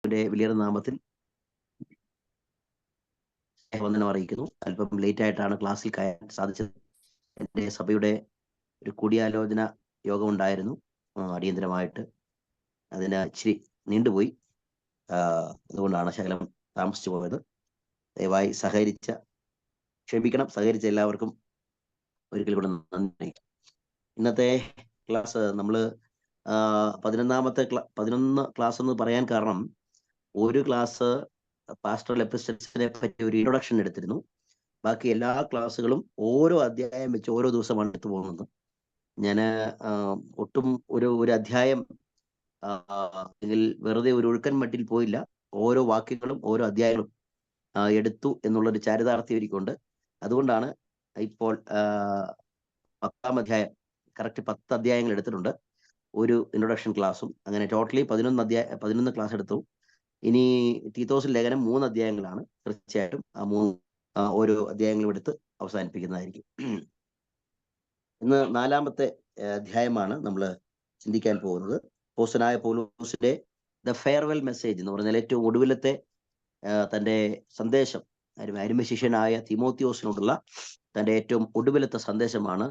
വലിയ നാമത്തിൽ വന്ദനം അറിയിക്കുന്നു. അല്പം ലേറ്റ് ആയിട്ടാണ് ക്ലാസ്സിൽ കയറാൻ സാധിച്ചത്. എൻ്റെ സഭയുടെ ഒരു കൂടിയാലോചന യോഗം ഉണ്ടായിരുന്നു, അടിയന്തരമായിട്ട്. അതിന് ഇച്ചിരി നീണ്ടുപോയി. അതുകൊണ്ടാണ് ശകലം താമസിച്ചു പോയത്. ദയവായി ക്ഷമിക്കണം. സഹകരിച്ച എല്ലാവർക്കും ഒരിക്കൽ കൂടെ നന്ദി. ഇന്നത്തെ ക്ലാസ് നമ്മൾ 11 ക്ലാസ് എന്ന് പറയാൻ കാരണം, ഒരു ക്ലാസ് പാസ്റ്ററൽ എപ്പിസ്റ്റൽസിനെ പറ്റി ഒരു ഇൻട്രൊഡക്ഷൻ എടുത്തിരുന്നു. ബാക്കി എല്ലാ ക്ലാസ്സുകളും ഓരോ അധ്യായം വെച്ച് ഓരോ ദിവസമാണ് എടുത്തു പോകുന്നത്. ഞാൻ ഒട്ടും ഒരു അധ്യായം അല്ലെങ്കിൽ വെറുതെ ഒരു ഒഴുക്കൻ മട്ടിൽ പോയില്ല. ഓരോ വാക്യങ്ങളും ഓരോ അധ്യായങ്ങളും എടുത്തു എന്നുള്ളൊരു ചാരിതാർത്ഥ്യം എനിക്കുണ്ട്. അതുകൊണ്ടാണ് ഇപ്പോൾ 10-ാം അധ്യായം, കറക്റ്റ് 10 അധ്യായങ്ങൾ എടുത്തിട്ടുണ്ട്, ഒരു ഇൻട്രൊഡക്ഷൻ ക്ലാസ്സും. അങ്ങനെ ടോട്ടലി 11 ക്ലാസ് എടുത്തു. ഇനി തീത്തോസിന്റെ ലേഖനം 3 അധ്യായങ്ങളാണ്. തീർച്ചയായിട്ടും ഓരോ അധ്യായങ്ങളും എടുത്ത് അവസാനിപ്പിക്കുന്നതായിരിക്കും. ഇന്ന് 4-ാമത്തെ അധ്യായമാണ് നമ്മൾ ചിന്തിക്കാൻ പോകുന്നത്. അപ്പോസ്തലനായ പൗലോസിന്റെ ദ ഫെയർവെൽ മെസ്സേജ് എന്ന് പറഞ്ഞാൽ ഏറ്റവും ഒടുവിലത്തെ തൻ്റെ സന്ദേശം, അരുമശിഷ്യനായ തിമോത്തിയോസിനോടുള്ള തൻ്റെ ഏറ്റവും ഒടുവിലത്തെ സന്ദേശമാണ്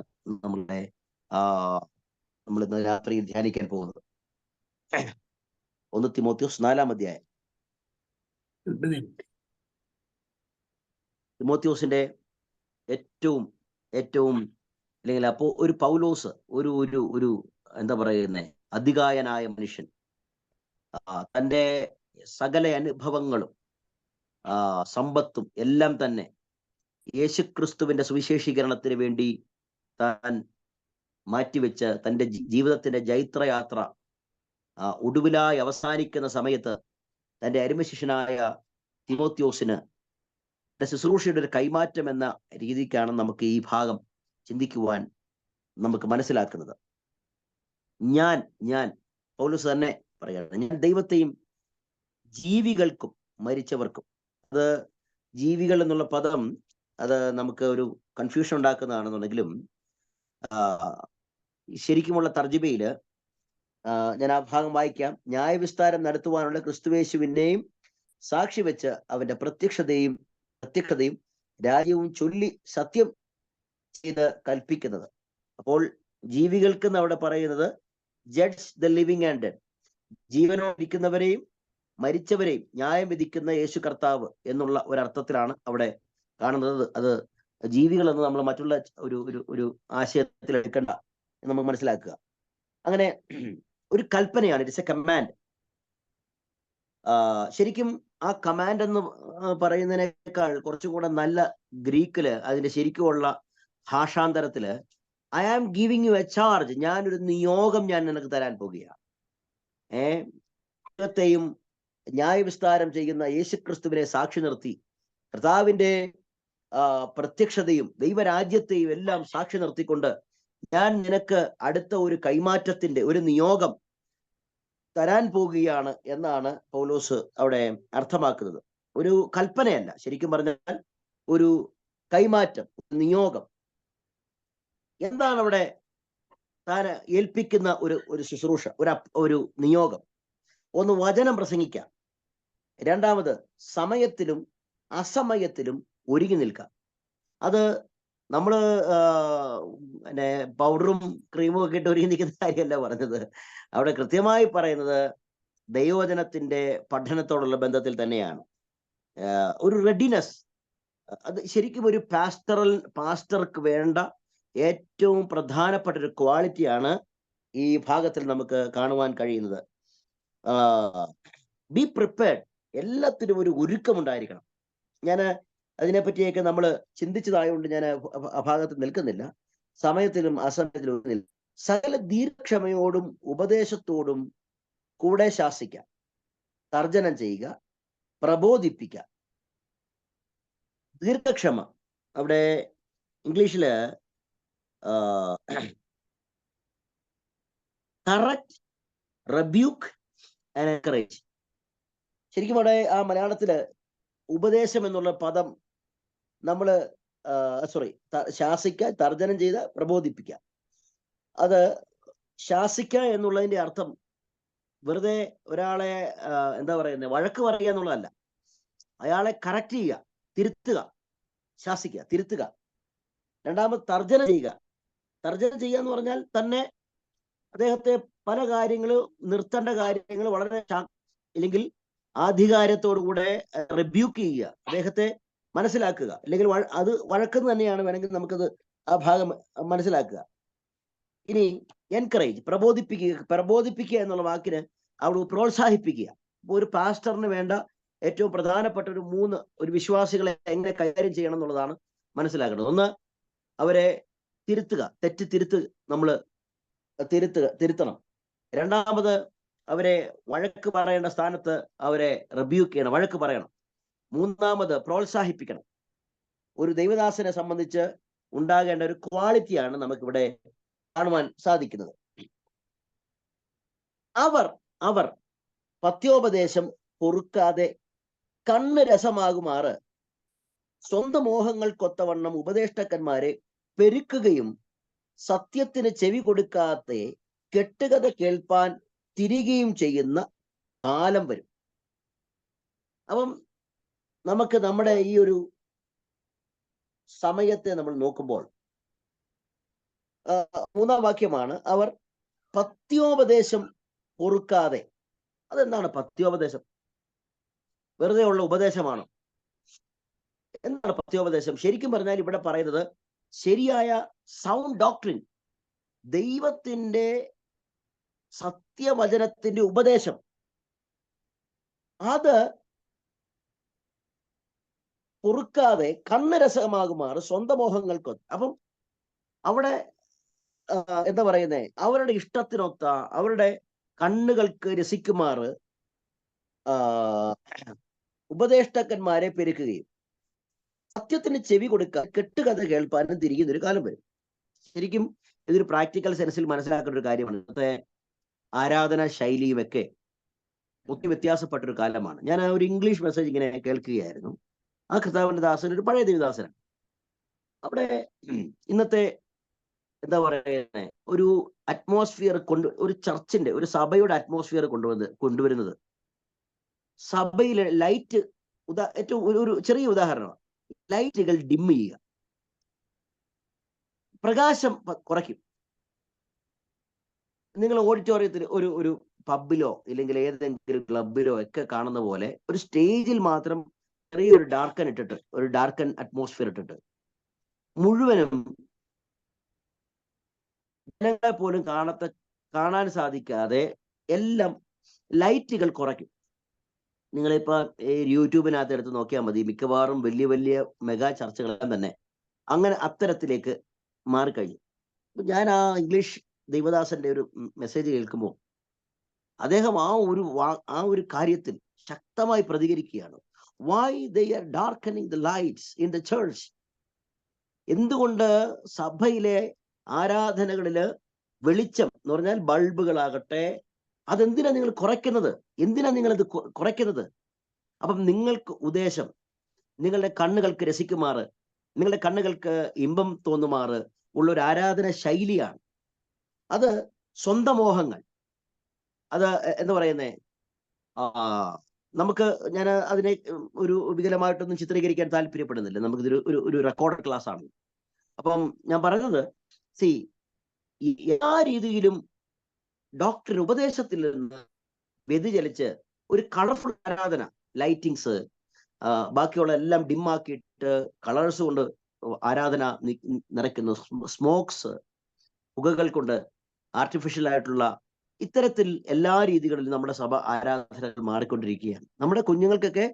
നമ്മൾ ഇന്ന് രാത്രി ധ്യാനിക്കാൻ പോകുന്നത്. 1 തിമോത്തിയോസ് 4-ാം അധ്യായം. തിമോത്തിയോസിന്റെ ഏറ്റവും അല്ലെങ്കിൽ ഒരു പൗലോസ്, ഒരു എന്താ പറയുന്നേ, അധികായനായ മനുഷ്യൻ, തൻ്റെ സകല അനുഭവങ്ങളും സമ്പത്തും എല്ലാം തന്നെ യേശുക്രിസ്തുവിന്റെ സുവിശേഷീകരണത്തിന് വേണ്ടി താൻ മാറ്റിവെച്ച തൻ്റെ ജീവിതത്തിന്റെ ജൈത്രയാത്ര ഒടുവിലായി അവസാനിക്കുന്ന സമയത്ത് തൻ്റെ അരുമശിഷ്യനായ തിമോത്തിയോസിന് ശുശ്രൂഷയുടെ ഒരു കൈമാറ്റം എന്ന രീതിക്കാണ് നമുക്ക് ഈ ഭാഗം ചിന്തിക്കുവാൻ നമുക്ക് മനസ്സിലാക്കുന്നത്. ഞാൻ പൗലോസ് തന്നെ പറയുകയാണ്, ഞാൻ ദൈവത്തെയും ജീവികൾക്കും മരിച്ചവർക്കും. അത് ജീവികൾ എന്നുള്ള പദം അത് നമുക്ക് ഒരു കൺഫ്യൂഷൻ ഉണ്ടാക്കുന്നതാണെന്നുണ്ടെങ്കിലും ശരിക്കുമുള്ള തർജ്ജിമയില് ഞാൻ ആ ഭാഗം വായിക്കാം. ന്യായവിസ്താരം നടത്തുവാനുള്ള ക്രിസ്തുയേശുവിനെയും സാക്ഷി വെച്ച് അവന്റെ പ്രത്യക്ഷതയും രാജ്യവും ചൊല്ലി സത്യം ചെയ്ത് കൽപ്പിക്കുന്നത്. അപ്പോൾ ജീവികൾക്ക് അവിടെ പറയുന്നത് judge the living and dead, ജീവനോടിരിക്കുന്നവരെയും മരിച്ചവരെയും ന്യായം വിധിക്കുന്ന യേശു കർത്താവ് എന്നുള്ള ഒരർത്ഥത്തിലാണ് അവിടെ കാണുന്നത്. അത് ജീവികളെന്ന് നമ്മൾ മറ്റുള്ള ഒരു ആശയത്തിൽ എടുക്കണ്ട എന്ന് നമുക്ക് മനസ്സിലാക്കുക. അങ്ങനെ ഒരു കൽപ്പനയാണ്, ഇറ്റ്സ് എ കമാൻഡ്. ശരിക്കും ആ കമാൻഡ് എന്ന് പറയുന്നതിനേക്കാൾ കുറച്ചും കൂടെ നല്ല ഗ്രീക്കില് അതിന്റെ ശരിക്കുമുള്ള ഭാഷാന്തരത്തില് I am giving you a charge, ഞാനൊരു നിയോഗം ഞാൻ നിനക്ക് തരാൻ പോകുകയാണ്. ദൈവത്തെയും ന്യായവിസ്താരം ചെയ്യുന്ന യേശുക്രിസ്തുവിനെ സാക്ഷി നിർത്തി കർത്താവിന്റെ പ്രത്യക്ഷതയും ദൈവരാജ്യത്തെയും എല്ലാം സാക്ഷി നിർത്തിക്കൊണ്ട് ഞാൻ നിനക്ക് അടുത്ത ഒരു കൈമാറ്റത്തിന്റെ ഒരു നിയോഗം തരാൻ പോകുകയാണ് എന്നാണ് പൗലോസ് അവിടെ അർത്ഥമാക്കുന്നത്. ഒരു കൽപ്പനയല്ല, ശരിക്കും പറഞ്ഞാൽ ഒരു കൈമാറ്റം, നിയോഗം. എന്താണ് അവിടെ താൻ ഏൽപ്പിക്കുന്ന ഒരു ശുശ്രൂഷ, ഒരു നിയോഗം? ഒന്ന്, വചനം പ്രസംഗിക്കാം. രണ്ടാമത്, സമയത്തിലും അസമയത്തിലും ഒരുങ്ങി നിൽക്കാം. അത് നമ്മൾ പൗഡറും ക്രീമും ഒക്കെ ഇട്ട് ഒരുങ്ങി നിൽക്കുന്ന കാര്യമല്ല പറഞ്ഞത്. അവിടെ കൃത്യമായി പറയുന്നത് ദൈവവചനത്തിന്റെ പഠനത്തോടുള്ള ബന്ധത്തിൽ തന്നെയാണ്. ഒരു റെഡിനെസ്, അത് ശരിക്കും ഒരു പാസ്റ്റർക്ക് വേണ്ട ഏറ്റവും പ്രധാനപ്പെട്ട ഒരു ക്വാളിറ്റിയാണ് ഈ ഭാഗത്തിൽ നമുക്ക് കാണുവാൻ കഴിയുന്നത്. ബി പ്രിപ്പയർഡ്, എല്ലാത്തിനും ഒരു ഒരുക്കമുണ്ടായിരിക്കണം. ഞാൻ അതിനെപ്പറ്റിയൊക്കെ നമ്മൾ ചിന്തിച്ചതായതുകൊണ്ട് ഞാൻ ആ ഭാഗത്ത് നിൽക്കുന്നില്ല. സമയത്തിലും അസമയത്തിലും സകല ദീർഘക്ഷമയോടും ഉപദേശത്തോടും കൂടെ ശാസിക്കുക, തർജ്ജനം ചെയ്യുക, പ്രബോധിപ്പിക്കുക. ദീർഘക്ഷമ അവിടെ ഇംഗ്ലീഷില് കറക്റ്റ്, റെബ്യൂക്ക് ആൻഡ് എൻകറേജ്. ശരിക്കും അവിടെ ആ മലയാളത്തില് ഉപദേശം എന്നുള്ള പദം നമ്മൾ ശാസിക്കുക, തർജ്ജനം ചെയ്ത് പ്രബോധിപ്പിക്കുക. അത് ശാസിക്കുക എന്നുള്ളതിന്റെ അർത്ഥം വെറുതെ ഒരാളെ എന്താ പറയുന്നത്, വഴക്ക് പറയുക എന്നുള്ളതല്ല. അയാളെ കറക്റ്റ് ചെയ്യുക, തിരുത്തുക, ശാസിക്കുക, തിരുത്തുക. രണ്ടാമത് തർജ്ജന ചെയ്യുക. തർജ്ജന ചെയ്യുക എന്ന് പറഞ്ഞാൽ തന്നെ അദ്ദേഹത്തെ പല കാര്യങ്ങളും, നിർത്തേണ്ട കാര്യങ്ങൾ വളരെ ഇല്ലെങ്കിൽ ആധികാരത്തോടുകൂടെ റിബ്യൂക്ക് ചെയ്യുക, അദ്ദേഹത്തെ മനസ്സിലാക്കുക. അല്ലെങ്കിൽ അത് വഴക്കെന്ന് തന്നെയാണ് വേണമെങ്കിൽ നമുക്കത് ആ ഭാഗം മനസ്സിലാക്കുക. ഇനി എൻകറേജ്, പ്രബോധിപ്പിക്കുക എന്നുള്ള വാക്കിന് അവിടെ പ്രോത്സാഹിപ്പിക്കുക. ഒരു പാസ്റ്ററിന് വേണ്ട ഏറ്റവും പ്രധാനപ്പെട്ട ഒരു വിശ്വാസികളെ എങ്ങനെ കൈകാര്യം ചെയ്യണം എന്നുള്ളതാണ് മനസ്സിലാക്കേണ്ടത്. ഒന്ന്, അവരെ തിരുത്തുക, നമ്മൾ തിരുത്തണം. രണ്ടാമത്, അവരെ വഴക്ക് പറയേണ്ട സ്ഥാനത്ത് അവരെ റിബ്യൂക്ക് ചെയ്യണം, വഴക്ക് പറയണം. മൂന്നാമത്, പ്രോത്സാഹിപ്പിക്കണം. ഒരു ദൈവദാസനെ സംബന്ധിച്ച് ഉണ്ടാകേണ്ട ഒരു ക്വാളിറ്റിയാണ് നമുക്കിവിടെ കാണുവാൻ സാധിക്കുന്നത്. അവർ പത്യോപദേശം പൊറുക്കാതെ കണ്ണ് രസമാകുമാറ് സ്വന്തം മോഹങ്ങൾക്കൊത്തവണ്ണം ഉപദേഷ്ടാക്കന്മാരെ പെരുക്കുകയും സത്യത്തിന് ചെവി കൊടുക്കാതെ കെട്ടുകഥ കേൾപ്പാൻ തിരികെയും ചെയ്യുന്ന കാലം വരും. അപ്പം നമുക്ക് നമ്മുടെ ഈ ഒരു സമയത്തെ നമ്മൾ നോക്കുമ്പോൾ മൂന്നാം വാക്യമാണ്, അവർ പത്യോപദേശം പൊറുക്കാതെ. അതെന്താണ് പത്യോപദേശം? വെറുതെ ഉള്ള ഉപദേശമാണോ? എന്താണ് പത്യോപദേശം? ശരിക്കും പറഞ്ഞാൽ ഇവിടെ പറയുന്നത് ശരിയായ സൗണ്ട് ഡോക്ട്രിൻ, ദൈവത്തിന്റെ സത്യവചനത്തിന്റെ ഉപദേശം, അത് പൊറുക്കാതെ കണ്ണരസമാകുമാറ് സ്വന്തം മോഹങ്ങൾക്ക്. അപ്പം അവിടെ എന്താ പറയുന്നേ, അവരുടെ ഇഷ്ടത്തിനൊത്ത, അവരുടെ കണ്ണുകൾക്ക് രസിക്കുമാറ് ഉപദേഷ്ടാക്കന്മാരെ പെരുക്കുകയും സത്യത്തിന് ചെവി കൊടുക്കാൻ കെട്ടുകഥ കേൾപ്പാനും തിരികുന്നൊരു കാലം വരും. ശരിക്കും ഇതൊരു പ്രാക്ടിക്കൽ സെൻസിൽ മനസ്സിലാക്കേണ്ട ഒരു കാര്യമാണ്. ഇന്നത്തെ ആരാധന ശൈലിയുമൊക്കെ ഒത്തിരി വ്യത്യാസപ്പെട്ടൊരു കാലമാണ്. ഞാൻ ഒരു ഇംഗ്ലീഷ് മെസ്സേജ് ഇങ്ങനെ കേൾക്കുകയായിരുന്നു. ആ കർത്താവിന്റെ ദാസൻ ഒരു പഴയ ദേവദാസനാണ്. അവിടെ ഇന്നത്തെ എന്താ പറയുന്നത്, ഒരു അറ്റ്മോസ്ഫിയർ ഒരു ചർച്ചിന്റെ, ഒരു സഭയുടെ അറ്റ്മോസ്ഫിയർ കൊണ്ടുവരുന്നത് സഭയിലെ ലൈറ്റ്, ഏറ്റവും ഒരു ചെറിയ ഉദാഹരണമാണ്, ലൈറ്റുകൾ ഡിം ചെയ്യുക, പ്രകാശം കുറയ്ക്കും. നിങ്ങൾ ഓഡിറ്റോറിയത്തിൽ ഒരു പബ്ബിലോ ഇല്ലെങ്കിൽ ഏതെങ്കിലും ക്ലബിലോ ഒക്കെ കാണുന്ന പോലെ ഒരു സ്റ്റേജിൽ മാത്രം ചെറിയൊരു ഡാർക്കൻ അറ്റ്മോസ്ഫിയർ ഇട്ടിട്ട് മുഴുവനും ജനങ്ങളെ പോലും കാണാൻ സാധിക്കാതെ എല്ലാം ലൈറ്റുകൾ കുറയ്ക്കും. നിങ്ങളിപ്പോ യൂട്യൂബിനകത്ത് എടുത്ത് നോക്കിയാൽ മതി, മിക്കവാറും വലിയ വലിയ മെഗാ ചർച്ചകളെല്ലാം തന്നെ അങ്ങനെ അത്തരത്തിലേക്ക് മാറിക്കഴിഞ്ഞു. ഞാൻ ആ ഇംഗ്ലീഷ് ദൈവദാസന്റെ ഒരു മെസ്സേജ് കേൾക്കുമ്പോൾ അദ്ദേഹം ആ ഒരു കാര്യത്തിൽ ശക്തമായി പ്രതികരിക്കുകയാണ്. Why they are darkening the lights in the church? എന്തുകൊണ്ട് സഭയിലെ ആരാധനകളില് വെളിച്ചം എന്ന് പറഞ്ഞാൽ ബൾബുകളാകട്ടെ, അതെന്തിനാ നിങ്ങൾ കുറയ്ക്കുന്നത്? എന്തിനാ നിങ്ങളത് കുറയ്ക്കുന്നത്? അപ്പം നിങ്ങൾക്ക് ഉദ്ദേശം നിങ്ങളുടെ കണ്ണുകൾക്ക് രസിക്കുമാറ്, നിങ്ങളുടെ കണ്ണുകൾക്ക് ഇമ്പം തോന്നുമാറ് ഉള്ള ഒരു ആരാധന ശൈലിയാണ്. അത് സ്വന്തം മോഹങ്ങൾ, അത് എന്താ പറയുന്നേ, ഞാൻ അതിനെ ഒരു വികലമായിട്ടൊന്നും ചിത്രീകരിക്കാൻ താല്പര്യപ്പെടുന്നില്ല. നമുക്കിതൊരു ഒരു റെക്കോർഡഡ് ക്ലാസ് ആണ്. അപ്പം ഞാൻ പറഞ്ഞത്, എല്ലാ രീതിയിലും ഡോക്ടർ ഉപദേശത്തിൽ നിന്ന് വ്യതിചലിച്ച് ഒരു കളർഫുൾ ആരാധന, ലൈറ്റിങ്സ്, ബാക്കിയുള്ള എല്ലാം ഡിമ്മാക്കിയിട്ട് കളേഴ്സ് കൊണ്ട് ആരാധന നിറയ്ക്കുന്നു, സ്മോക്സ്, പുകകൾ കൊണ്ട് ആർട്ടിഫിഷ്യൽ ആയിട്ടുള്ള ഇത്തരത്തിൽ എല്ലാ രീതികളിലും നമ്മുടെ സഭ ആരാധനകൾ മാറിക്കൊണ്ടിരിക്കുകയാണ്. നമ്മുടെ കുഞ്ഞുങ്ങൾക്കൊക്കെ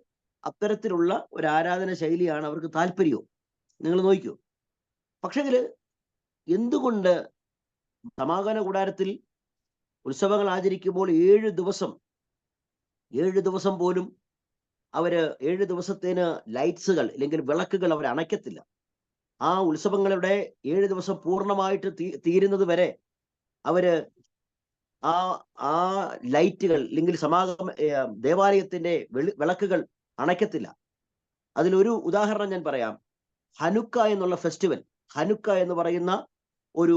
അത്തരത്തിലുള്ള ഒരു ആരാധന ശൈലിയാണ് അവർക്ക് താല്പര്യവും. നിങ്ങൾ നോക്കൂ. പക്ഷെങ്കിൽ എന്തുകൊണ്ട് സമാഗമന കൂടാരത്തിൽ ഉത്സവങ്ങൾ ആചരിക്കുമ്പോൾ 7 ദിവസം പോലും 7 ദിവസത്തേന് ലൈറ്റ്സുകൾ അല്ലെങ്കിൽ വിളക്കുകൾ അവർ അണയ്ക്കത്തില്ല? ആ ഉത്സവങ്ങളുടെ 7 ദിവസം പൂർണ്ണമായിട്ട് തീരുന്നത് വരെ അവര് ആ ലൈറ്റുകൾ അല്ലെങ്കിൽ ദേവാലയത്തിന്റെ വിളക്കുകൾ അണയ്ക്കത്തില്ല. അതിലൊരു ഉദാഹരണം ഞാൻ പറയാം. ഹനുക്ക എന്നുള്ള ഫെസ്റ്റിവൽ, ഹനുക്ക എന്ന് പറയുന്ന ഒരു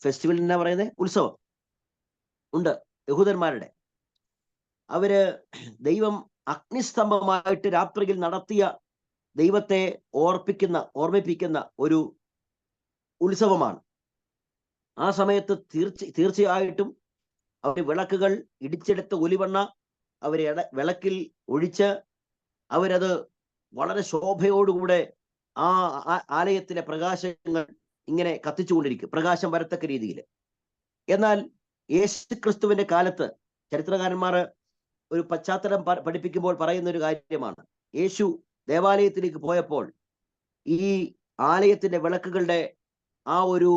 ഫെസ്റ്റിവൽ എന്നാ പറയുന്നത്, ഉത്സവം ഉണ്ട് യഹൂദന്മാരുടെ. അവര് ദൈവം അഗ്നിസ്തംഭമായിട്ട് രാത്രിയിൽ നടത്തിയ ദൈവത്തെ ഓർമ്മിപ്പിക്കുന്ന ഒരു ഉത്സവമാണ്. ആ സമയത്ത് തീർച്ചയായിട്ടും അവർ വിളക്കുകൾ ഇടിച്ചെടുത്ത ഒലിവെണ്ണ അവരെ വിളക്കിൽ ഒഴിച്ച് അവരത് വളരെ ശോഭയോടുകൂടെ ആ ആലയത്തിലെ പ്രകാശങ്ങൾ ഇങ്ങനെ കത്തിച്ചുകൊണ്ടിരിക്കും, പ്രകാശം വരത്തക്ക രീതിയിൽ. എന്നാൽ യേശു ക്രിസ്തുവിന്റെ കാലത്ത് ചരിത്രകാരന്മാർ ഒരു പശ്ചാത്തലം പഠിപ്പിക്കുമ്പോൾ പറയുന്ന ഒരു കാര്യമാണ്, യേശു ദേവാലയത്തിലേക്ക് പോയപ്പോൾ ഈ ആലയത്തിന്റെ വിളക്കുകളുടെ ആ ഒരു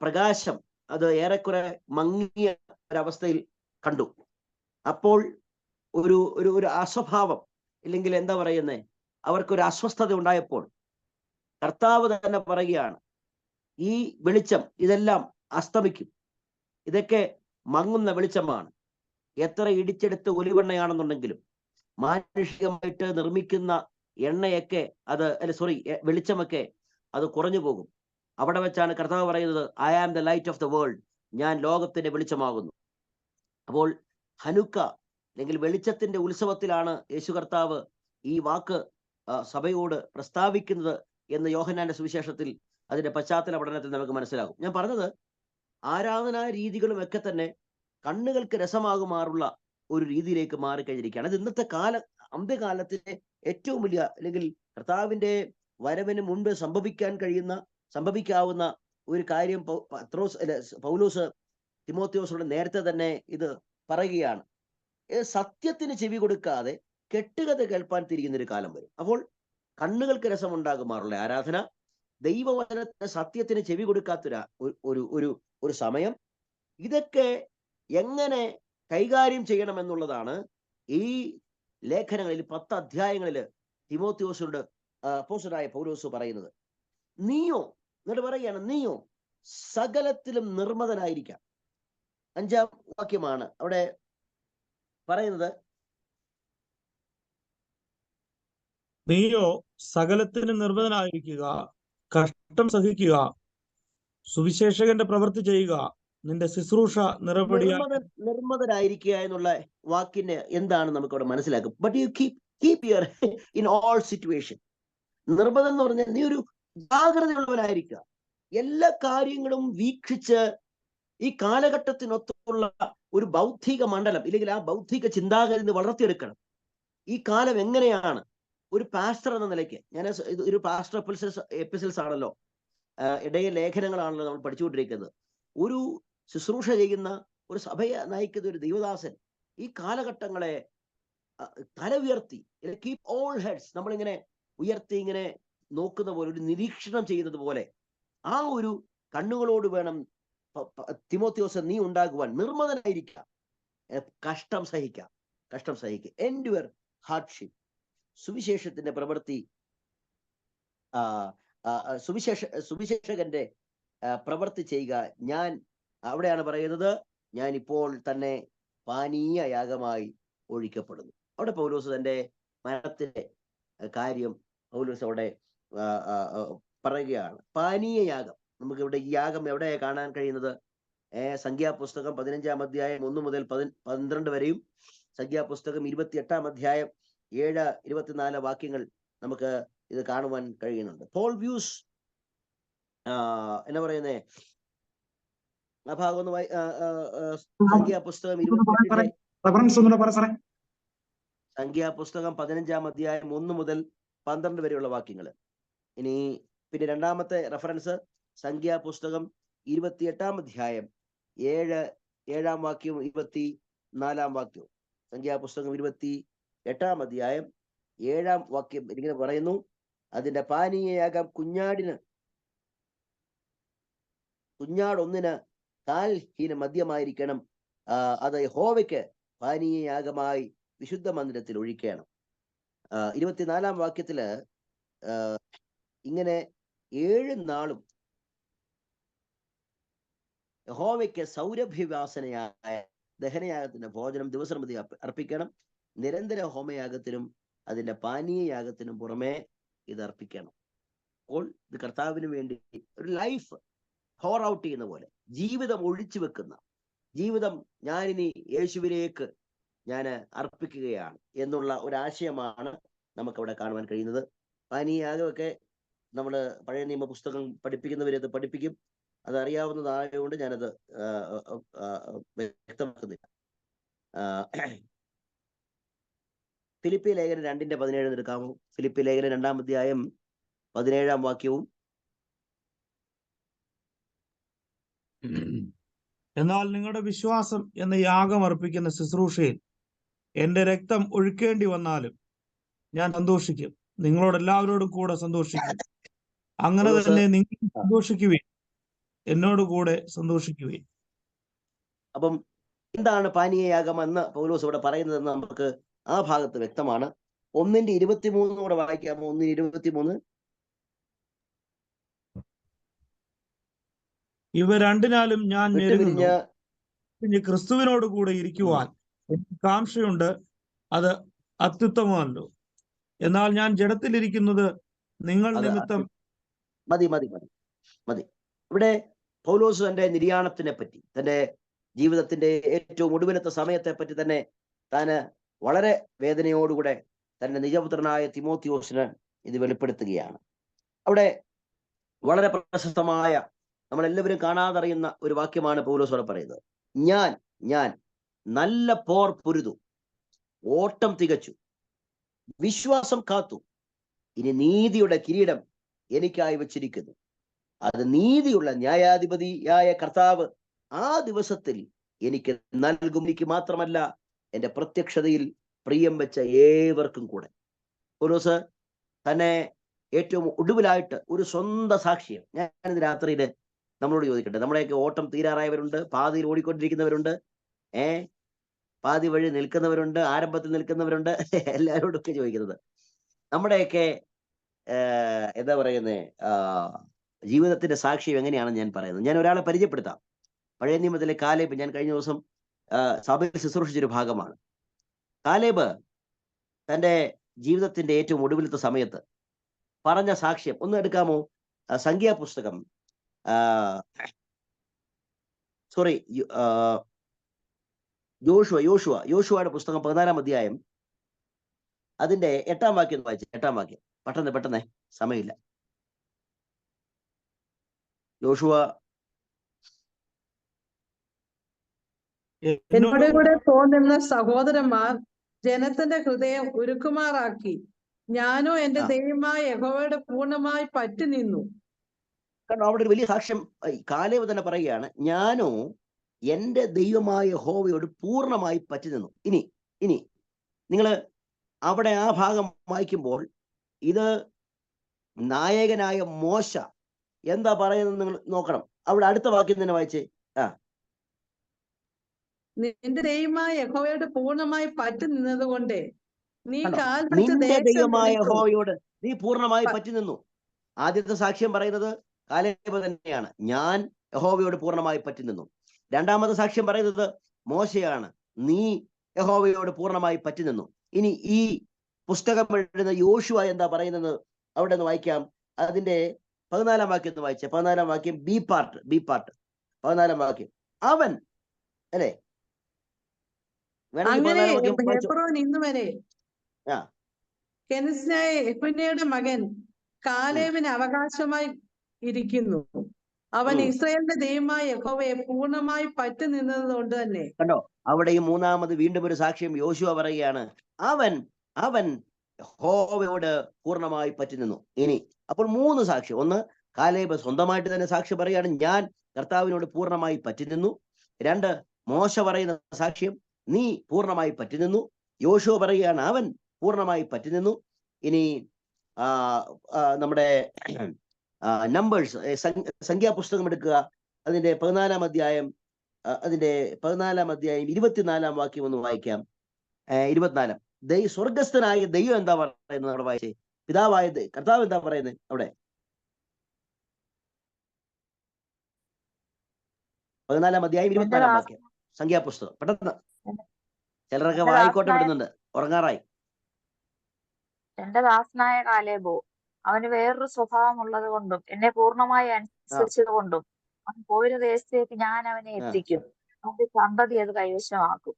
പ്രകാശം അത് ഏറെക്കുറെ മങ്ങിയ ഒരവസ്ഥയിൽ കണ്ടു. അപ്പോൾ ഒരു ഒരു ഒരു അസ്വഭാവം, ഇല്ലെങ്കിൽ എന്താ പറയുന്നേ, അവർക്കൊരു അസ്വസ്ഥത ഉണ്ടായപ്പോൾ കർത്താവ് തന്നെ പറയുകയാണ്, ഈ വെളിച്ചം ഇതെല്ലാം അസ്തമിക്കും, ഇതൊക്കെ മങ്ങുന്ന വെളിച്ചമാണ്. എത്ര ഇടിച്ചെടുത്ത് ഒലിവെണ്ണയാണെന്നുണ്ടെങ്കിലും മാനുഷികമായിട്ട് നിർമ്മിക്കുന്ന എണ്ണയൊക്കെ വെളിച്ചമൊക്കെ അത് കുറഞ്ഞു പോകും. അവിടെ വെച്ചാണ് കർത്താവ് പറയുന്നത്, I am the light of the world, ഞാൻ ലോകത്തിന്റെ വെളിച്ചമാകുന്നു. അപ്പോൾ ഹനുക്ക അല്ലെങ്കിൽ വെളിച്ചത്തിന്റെ ഉത്സവത്തിലാണ് യേശു കർത്താവ് ഈ വാക്ക് സഭയോട് പ്രസ്താവിക്കുന്നത് എന്ന് യോഹന്നാന്റെ സുവിശേഷത്തിൽ അതിന്റെ പശ്ചാത്തല പഠനത്തിൽ നമുക്ക് മനസ്സിലാകും. ഞാൻ പറഞ്ഞത്, ആരാധനാ രീതികളും ഒക്കെ തന്നെ കണ്ണുകൾക്ക് രസമാകുമാറുള്ള ഒരു രീതിയിലേക്ക് മാറിക്കഴിഞ്ഞിരിക്കുകയാണ്. അത് ഇന്നത്തെ അന്ത്യകാലത്തിലെ ഏറ്റവും വലിയ, അല്ലെങ്കിൽ കർത്താവിന്റെ വരവിന് മുൻപ് സംഭവിക്കാവുന്ന ഒരു കാര്യം പൗലോസ് തിമോത്തിയോസോട് നേരത്തെ തന്നെ ഇത് പറയുകയാണ്. സത്യത്തിന് ചെവി കൊടുക്കാതെ കെട്ടുകഥ കേൾപ്പാൻ തിരിയുന്ന ഒരു കാലം വരും. അപ്പോൾ കണ്ണുകൾക്ക് രസമുണ്ടാകുമാറുള്ള ആരാധന, ദൈവവചനത്തിന് സത്യത്തിന് ചെവി കൊടുക്കാത്തൊരു ഒരു സമയം, ഇതൊക്കെ എങ്ങനെ കൈകാര്യം ചെയ്യണമെന്നുള്ളതാണ് ഈ ലേഖനങ്ങളിൽ 10 അധ്യായങ്ങളിൽ തിമോത്തിയോസോട് അപ്പോസ്തലനായ പൗലോസ് പറയുന്നത്. എന്നിട്ട് പറയുകയാണ്, നീയോ സകലത്തിലും നിർമ്മതനായിരിക്കാം. 5-ാം വാക്യമാണ് അവിടെ പറയുന്നത്. നീയോ സകലത്തിനും നിർമ്മതനായിരിക്കുക, കഷ്ടം സഹിക്കുക, സുവിശേഷകന്റെ പ്രവൃത്തി ചെയ്യുക, നിന്റെ ശുശ്രൂഷ നിർമ്മതനായിരിക്കുക എന്നുള്ള വാക്കിന് എന്താണ് നമുക്ക് അവിടെ മനസ്സിലാക്കും. But you keep your in all situation. നിർമ്മതം എന്ന് പറഞ്ഞാൽ നീ ഒരു ജാഗ്രതയുള്ളവനായിരിക്കുക, എല്ലാ കാര്യങ്ങളും വീക്ഷിച്ച് ഈ കാലഘട്ടത്തിനൊത്തുള്ള ഒരു ബൗദ്ധിക മണ്ഡലം, ഇല്ലെങ്കിൽ ആ ബൗദ്ധിക ചിന്താഗതി വളർത്തിയെടുക്കണം. ഈ കാലം എങ്ങനെയാണ് ഒരു പാസ്റ്റർ എന്ന നിലയ്ക്ക്, ഞാൻ ഒരു പാസ്റ്റർ എപ്പിസൽസ് ആണല്ലോ, ഇടയ ലേഖനങ്ങളാണല്ലോ നമ്മൾ പഠിച്ചുകൊണ്ടിരിക്കുന്നത്. ഒരു ശുശ്രൂഷ ചെയ്യുന്ന, ഒരു സഭയെ നയിക്കുന്ന ഒരു ദൈവദാസൻ ഈ കാലഘട്ടങ്ങളെ തല ഉയർത്തി, കീപ് ഓൾ ഹെഡ്സ്, നമ്മളിങ്ങനെ ഉയർത്തി ഇങ്ങനെ നോക്കുന്ന പോലെ, ഒരു നിരീക്ഷണം ചെയ്യുന്നത് പോലെ ആ ഒരു കണ്ണുകളോട് വേണം തിമോത്തിയോസ് നീ ഉണ്ടാകുവാൻ. നിർമ്മതനായിരിക്കാം, കഷ്ടം സഹിക്കാം. Endure hardship. സുവിശേഷത്തിന്റെ പ്രവൃത്തി, സുവിശേഷകന്റെ പ്രവൃത്തി ചെയ്യുക. ഞാൻ അവിടെയാണ് പറയുന്നത്, ഞാൻ ഇപ്പോൾ തന്നെ പാനീയ യാഗമായി ഒഴിക്കപ്പെടുന്നു. അവിടെ പൗലോസ് തന്റെ മരണത്തിന്റെ കാര്യം പൗലോസ് അവിടെ പറയുകയാണ്. പാനീയ യാഗം. നമുക്ക് ഇവിടെ ഈ യാഗം എവിടെയാണ് കാണാൻ കഴിയുന്നത്? സംഖ്യാപുസ്തകം 15-ാം അധ്യായം 1 മുതൽ 12 വരെയും, സംഖ്യാപുസ്തകം 28-ാം അധ്യായം 7-24 വാക്യങ്ങൾ നമുക്ക് ഇത് കാണുവാൻ കഴിയുന്നുണ്ട്. പോൾ വ്യൂസ് എന്നാ പറയുന്നേ, ആ ഭാഗം ഒന്ന് സംഖ്യാപുസ്തകം 15-ാം അധ്യായം 1 മുതൽ 12 വരെയുള്ള വാക്യങ്ങൾ. ഇനി പിന്നെ രണ്ടാമത്തെ റെഫറൻസ് സംഖ്യാപുസ്തകം 28-ാം അധ്യായം 7-ാം വാക്യവും 24-ാം വാക്യവും. സംഖ്യാപുസ്തകം 28-ാം അധ്യായം 7-ാം വാക്യം ഇങ്ങനെ പറയുന്നു, അതിന്റെ പാനീയയാഗം കുഞ്ഞാടൊന്നിന് കാൽഹീന മദ്യമായിരിക്കണം, അത് യഹോവയ്ക്ക് പാനീയയാഗമായി വിശുദ്ധ മന്ദിരത്തിൽ ഒഴിക്കണം. 24-ാം വാക്യത്തില് ഇങ്ങനെ 7 നാളും യഹോവയ്ക്ക് സൗരഭ്യവാസനയായ ദഹനയാഗത്തിന്റെ ഭോജനം ദിവസപ്രതി അർപ്പിക്കണം. നിരന്തര ഹോമയാഗത്തിനും അതിന്റെ പാനീയയാഗത്തിനും പുറമെ ഇത് അർപ്പിക്കണം. അപ്പോൾ ഇത് കർത്താവിന് വേണ്ടി ഒരു ലൈഫ് പോർ ഔട്ട് ചെയ്യുന്ന പോലെ ജീവിതം ഒഴിച്ചു വെക്കുന്ന, ജീവിതം ഞാനിനി യേശുവിലേക്ക് ഞാൻ അർപ്പിക്കുകയാണ് എന്നുള്ള ഒരാശയമാണ് നമുക്കവിടെ കാണുവാൻ കഴിയുന്നത്. പാനീയാകമൊക്കെ നമ്മൾ പഴയ നിയമ പുസ്തകം പഠിപ്പിക്കുന്നവരത് പഠിപ്പിക്കും. അത് അറിയാവുന്നതായതുകൊണ്ട് ഞാനത് വ്യക്തമാക്കുന്നില്ല. ഫിലിപ്പി ലേഖനം 2:17 എടുക്കാമോ? ഫിലിപ്പി ലേഖനം 2-ാം അധ്യായം 17-ാം വാക്യവും. എന്നാൽ നിങ്ങളുടെ വിശ്വാസം എന്ന യാഗം അർപ്പിക്കുന്ന ശുശ്രൂഷയിൽ എന്റെ രക്തം ഒഴുക്കേണ്ടി വന്നാലും ഞാൻ സന്തോഷിക്കും, നിങ്ങളോട് എല്ലാവരോടും കൂടെ സന്തോഷിക്കും. അങ്ങനെ തന്നെ നിങ്ങൾ സന്തോഷിക്കുവിൻ, എന്നോട് കൂടെ സന്തോഷിക്കുവിൻ. അപ്പം എന്താണ് പാനീയയാഗം എന്ന് പൗലോസ് ഇവിടെ പറയുന്നതെന്ന് നമുക്ക് ആ ഭാഗത്ത് വ്യക്തമാണ്. 1:23 കൂടെ വായിക്കാമോ? 1:23. ഇവ രണ്ടിനാലും ഞാൻ ഞെരുങ്ങുന്നു, ക്രിസ്തുവിനോട് കൂടെ ഇരിക്കുവാൻ എനിക്ക് കാംക്ഷയുണ്ട്, അത് അത്യുത്തമമല്ലോ. എന്നാൽ ഞാൻ ജഡത്തിലിരിക്കുന്നത് നിങ്ങൾ നിമിത്തം. മതി മതി മതി മതി. ഇവിടെ പൗലോസ് തന്റെ നിര്യാണത്തിനെ പറ്റി, തന്റെ ജീവിതത്തിന്റെ ഏറ്റവും ഒടുവിലത്തെ സമയത്തെ പറ്റി തന്നെ താന് വളരെ വേദനയോടുകൂടെ തന്റെ നിജപുത്രനായ തിമോത്തിയോസിന് ഇത് വെളിപ്പെടുത്തുകയാണ്. അവിടെ വളരെ പ്രശസ്തമായ, നമ്മളെല്ലാവരും കാണാതറിയുന്ന ഒരു വാക്യമാണ് പൗലോസ് അവിടെ പറയുന്നത്. ഞാൻ നല്ല പോർ പൊരുതു, ഓട്ടം തികച്ചു, വിശ്വാസം കാത്തു, ഇനി നീതിയുടെ കിരീടം എനിക്കായി വച്ചിരിക്കുന്നു. അത് നീതിയുള്ള ന്യായാധിപതിയായ കർത്താവ് ആ ദിവസത്തിൽ എനിക്ക് നൽകും, എനിക്ക് മാത്രമല്ല എൻ്റെ പ്രത്യക്ഷതയിൽ പ്രിയം വെച്ച ഏവർക്കും കൂടെ. പൗലോസ് തന്നെ ഏറ്റവും ഒടുവിലായിട്ട് ഒരു സ്വന്തം സാക്ഷ്യം, ഞാനിത് രാത്രിയിൽ നമ്മളോട് ചോദിക്കട്ടെ, നമ്മുടെയൊക്കെ ഓട്ടം തീരാറായവരുണ്ട്, പാതിയിൽ ഓടിക്കൊണ്ടിരിക്കുന്നവരുണ്ട്, പാതി വഴി നിൽക്കുന്നവരുണ്ട്, ആരംഭത്തിൽ നിൽക്കുന്നവരുണ്ട്. എല്ലാവരോടൊക്കെ ചോദിക്കുന്നത് നമ്മുടെയൊക്കെ എന്താ പറയുന്നത്, ജീവിതത്തിന്റെ സാക്ഷ്യം എങ്ങനെയാണെന്ന് ഞാൻ പറയുന്നത്. ഞാൻ ഒരാളെ പരിചയപ്പെടുത്താം. പഴയ നിയമത്തിലെ കാലേബ്, ഞാൻ കഴിഞ്ഞ ദിവസം സഭയിൽ ശുശ്രൂഷിച്ചൊരു ഭാഗമാണ്. കാലേബ് തന്റെ ജീവിതത്തിന്റെ ഏറ്റവും ഒടുവിലത്തെ സമയത്ത് പറഞ്ഞ സാക്ഷ്യം ഒന്ന് എടുക്കാമോ? സംഖ്യാപുസ്തകം, സോറി, യോശുവയുടെ പുസ്തകം 14-ാം അധ്യായം അതിന്റെ 8-ാം വാക്യം വായിച്ചു. 8-ാം വാക്യം പെട്ടെന്ന് സമയമില്ല. യോശുവ. എന്നോട് കൂടെ പോന്ന സഹോദരന്മാർ ജനത്തിന്റെ ഹൃദയം ഉരുക്കുമാറാക്കി, ഞാനോ എന്റെ ദൈവമായ യഹോവയുടെ പൂർണ്ണമായി പറ്റി നിന്നു. കാരണം അവിടെ ഒരു വലിയ സാക്ഷ്യം കാലേബ് തന്നെ പറയുകയാണ്, ഞാനോ എന്റെ ദൈവമായ യഹോവയോട് പൂർണ്ണമായി പറ്റി നിന്നു. ഇനി നിങ്ങൾ അവിടെ ആ ഭാഗം വായിക്കുമ്പോൾ ഇത് നായകനായ മോശ എന്താ പറയുന്നത് നിങ്ങൾ നോക്കണം. അവിടെ അടുത്ത വാക്യം തന്നെ വായിച്ചേ. നിന്റെ ദൈവമായ യഹോവയോട് പൂർണ്ണമായി പറ്റി നിന്നത് കൊണ്ട് നീ നിന്റെ ദൈവമായ യഹോവയോട് നീ പൂർണ്ണമായി പറ്റി നിന്നു. ആദ്യത്തെ സാക്ഷ്യം പറയുന്നത് കാലേബ് തന്നെയാണ്, ഞാൻ യഹോവയോട് പൂർണ്ണമായി പറ്റി നിന്നു. രണ്ടാമത്തെ സാക്ഷ്യം പറയുന്നത് മോശയാണ്, നീ യഹോവയോട് പൂർണ്ണമായി പറ്റി നിന്നു. ഇനി ഈ പുസ്തകം എഴുതുന്ന യോശുവ എന്താ പറയുന്നത് അവിടെ നിന്ന് വായിക്കാം. അതിന്റെ 14-ാം വാക്യം ഒന്ന് വായിച്ചേ. 14-ാം വാക്യം ബി പാർട്ട് 14-ാം വാക്യം. അവൻ അല്ലേ യെഫുന്നെയുടെ മകൻ കാലേബിന് അവകാശമായി ഇരിക്കുന്നു. അവൻ ഇസ്രായേലിന്റെ ദൈവമായ യഹോവയെ പൂർണ്ണമായി പറ്റി നിന്നത് കൊണ്ട് തന്നെ. കണ്ടോ, അവിടെ മൂന്നാമത് വീണ്ടും ഒരു സാക്ഷ്യം യോശുവ പറയുകയാണ്, അവൻ യഹോവയോട് പൂർണ്ണമായി പറ്റി നിന്നു. ഇനി അപ്പോൾ 3 സാക്ഷ്യം. ഒന്ന്, കാലേബ് സ്വന്തമായിട്ട് തന്നെ സാക്ഷ്യം പറയുകയാണ്, ഞാൻ കർത്താവിനോട് പൂർണ്ണമായി പറ്റി നിന്നു. 2, മോശ പറയുന്ന സാക്ഷ്യം, നീ പൂർണ്ണമായി പറ്റി നിന്നു. യോശുവ പറയുകയാണ്, അവൻ പൂർണ്ണമായി പറ്റി നിന്നു. ഇനി നമ്മുടെ നമ്പേഴ്സ്, സംഖ്യാപുസ്തകം എടുക്കുക. അതിന്റെ 14-ാം അധ്യായം 24-ാം വാക്യം ഒന്ന് വായിക്കാം. 24. സ്വർഗസ്ഥനായ ദൈവം എന്താ പറയുന്നത് അവിടെ വായിച്ചേ. പിതാവായ കർത്താവ് എന്താ പറയുന്നത് അവിടെ? 14-ാം അധ്യായം 24-ാം വാക്യം സംഖ്യാപുസ്തകം. പെട്ടെന്ന്, ചിലരൊക്കെ വായിക്കോട്ടെ വിടുന്നുണ്ട്, ഉറങ്ങാറായി. എന്റെ ദാസനായ കാലേബോ, അവന് വേറൊരു സ്വഭാവം ഉള്ളത് കൊണ്ടും എന്നെ പൂർണ്ണമായി അനുസരിച്ചത് കൊണ്ടും അവൻ പോയിരുന്ന ദേശത്തേക്ക് ഞാൻ അവനെ എത്തിക്കും. അവന്റെ സന്തതി അത് കൈവശമാക്കും.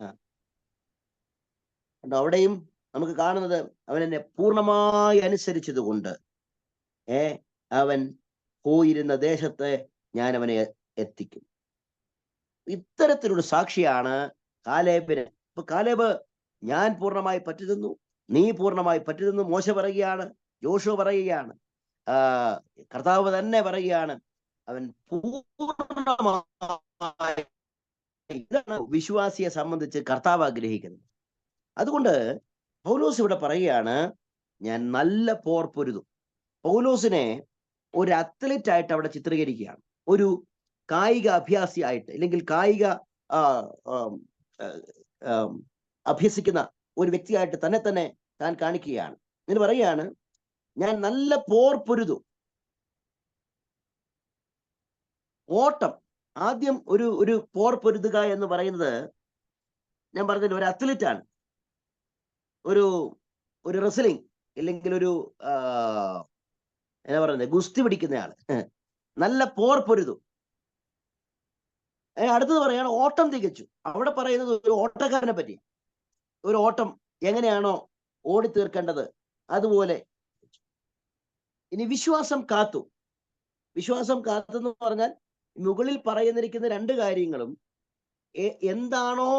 അവിടെയും നമുക്ക് കാണുന്നത് അവൻ എന്നെ പൂർണ്ണമായി അനുസരിച്ചത് കൊണ്ട് അവൻ പോയിരുന്ന ദേശത്തെ ഞാൻ അവനെ എത്തിക്കും. ഇത്തരത്തിലുള്ള സാക്ഷിയാണ് കാലേബിന്. ഇപ്പൊ കാലേബ് ഞാൻ പൂർണ്ണമായി പറ്റുന്നു, നീ പൂർണ്ണമായി പറ്റുന്നു മോശ പറയുകയാണ്, യോശുവ പറയുകയാണ്, കർത്താവ് തന്നെ പറയുകയാണ്, അവൻ പൂർണ്ണമായി. ഇതാണ് വിശ്വാസിയെ സംബന്ധിച്ച് കർത്താവ് ആഗ്രഹിക്കുന്നത്. അതുകൊണ്ട് പൗലോസ് ഇവിടെ പറയുകയാണ്, ഞാൻ നല്ല പോർ പൊരുതും. പൗലോസിനെ ഒരു അത്ലറ്റ് ആയിട്ട് അവിടെ ചിത്രീകരിക്കുകയാണ്, ഒരു കായിക അഭ്യാസിയായിട്ട്, അല്ലെങ്കിൽ കായിക അഭ്യസിക്കുന്ന ഒരു വ്യക്തിയായിട്ട് തന്നെ താൻ കാണിക്കുകയാണ്. ഇങ്ങനെ പറയുകയാണ്, ഞാൻ നല്ല പോർ പൊരുതും. ഓട്ടം ആദ്യം ഒരു പോർ പൊരുതുക എന്ന് പറയുന്നത് ഞാൻ പറഞ്ഞില്ല, ഒരു അത്ലറ്റ് ആണ്, ഒരു റെസ്ലിംഗ് അല്ലെങ്കിൽ ഒരു എന്നാ പറയുന്നത്, ഗുസ്തി പിടിക്കുന്നയാള് നല്ല പോർ പൊരുതും. അടുത്തത് പറയാണ് ഓട്ടം തികച്ചു. അവിടെ പറയുന്നത് ഒരു ഓട്ടക്കാരനെ പറ്റി, ഒരു ഓട്ടം എങ്ങനെയാണോ ഓടി തീർക്കേണ്ടത് അതുപോലെ. ഇനി വിശ്വാസം കാത്തു. വിശ്വാസം കാത്തെന്ന് പറഞ്ഞാൽ മുകളിൽ പറയുന്നിരിക്കുന്ന രണ്ട് കാര്യങ്ങളും എന്താണോ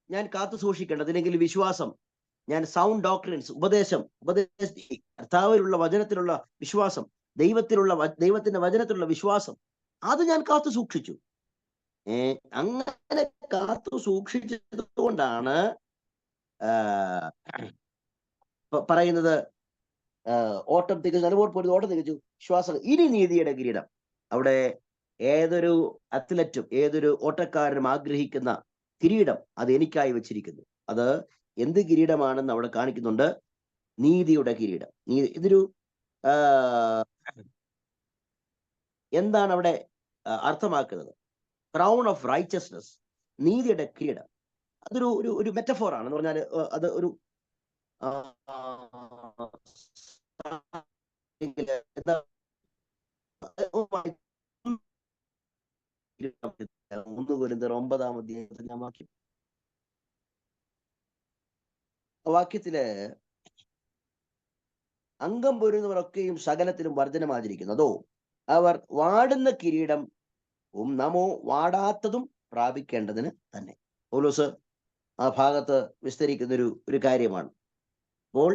ഞാൻ കാത്തു സൂക്ഷിക്കേണ്ടത്, അല്ലെങ്കിൽ വിശ്വാസം, ഞാൻ സൗണ്ട് ഡോക്ട്രിൻസ്, ഉപദേശം കർത്താവിലുള്ള വചനത്തിലുള്ള വിശ്വാസം, ദൈവത്തിന്റെ വചനത്തിലുള്ള വിശ്വാസം, അത് ഞാൻ കാത്തു സൂക്ഷിച്ചു. അങ്ങനെ കാത്തു സൂക്ഷിച്ചത് കൊണ്ടാണ് പറയുന്നത് ഓട്ടം തികച്ചു, നല്ലപോലെ പോലും ഓട്ടം തികച്ചു, വിശ്വാസം. ഇനി നീതിയുടെ കിരീടം. അവിടെ ഏതൊരു അത്ലറ്റും ഏതൊരു ഓട്ടക്കാരനും ആഗ്രഹിക്കുന്ന കിരീടം അത് എനിക്കായി വെച്ചിരിക്കുന്നു. അത് എന്ത് കിരീടമാണെന്ന് അവിടെ കാണിക്കുന്നുണ്ട്, നീതിയുടെ കിരീടം. ഇതൊരു എന്താണ് അവിടെ അർത്ഥമാക്കുന്നത്? ക്രൗൺ ഓഫ് റൈച്ചസ്നെസ്, നീതിയുടെ കിരീടം. അതൊരു ഒരു മെറ്റഫോർ ആണെന്ന് പറഞ്ഞാൽ അത് ഒരു വാക്യത്തില് അംഗം പൊരുന്നവരൊക്കെയും സകലത്തിലും വർധനമാതിരിക്കുന്നു, അതോ അവർ വാടുന്ന കിരീടം നമോ വാടാത്തതും പ്രാപിക്കേണ്ടതിന് തന്നെ. പൗലോസ് ആ ഭാഗത്ത് വിസ്തരിക്കുന്ന ഒരു കാര്യമാണ്. അപ്പോൾ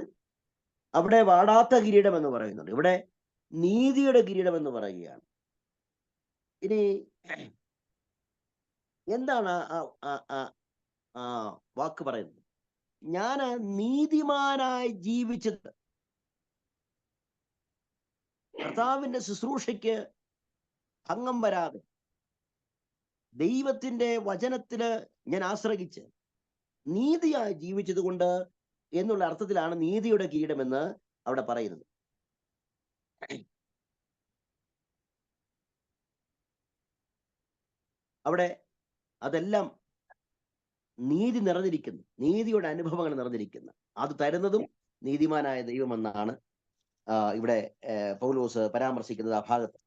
അവിടെ വാടാത്ത കിരീടം എന്ന് പറയുന്നുണ്ട്, ഇവിടെ നീതിയുടെ കിരീടം എന്ന് പറയുകയാണ്. ഇനി എന്താണ് ആ വാക്ക് പറയുന്നത്? ഞാൻ നീതിമാനായി ജീവിച്ചത്, കർത്താവിന്റെ ശുശ്രൂഷയ്ക്ക് ഭംഗം വരാതെ ദൈവത്തിന്റെ വചനത്തില് ഞാൻ ആശ്രയിച്ച് നീതിയായി ജീവിച്ചത് കൊണ്ട് എന്നുള്ള അർത്ഥത്തിലാണ് നീതിയുടെ കിരീടം എന്ന് അവിടെ പറയുന്നത്. അവിടെ അതെല്ലാം നീതി നിറഞ്ഞിരിക്കുന്നു, നീതിയുടെ അനുഭവങ്ങൾ നിറഞ്ഞിരിക്കുന്നു. അത് തരുന്നതും നീതിമാനായ ദൈവമെന്നാണ് ഇവിടെ പൗലോസ് പരാമർശിക്കുന്നത്. ആ ഭാഗത്ത്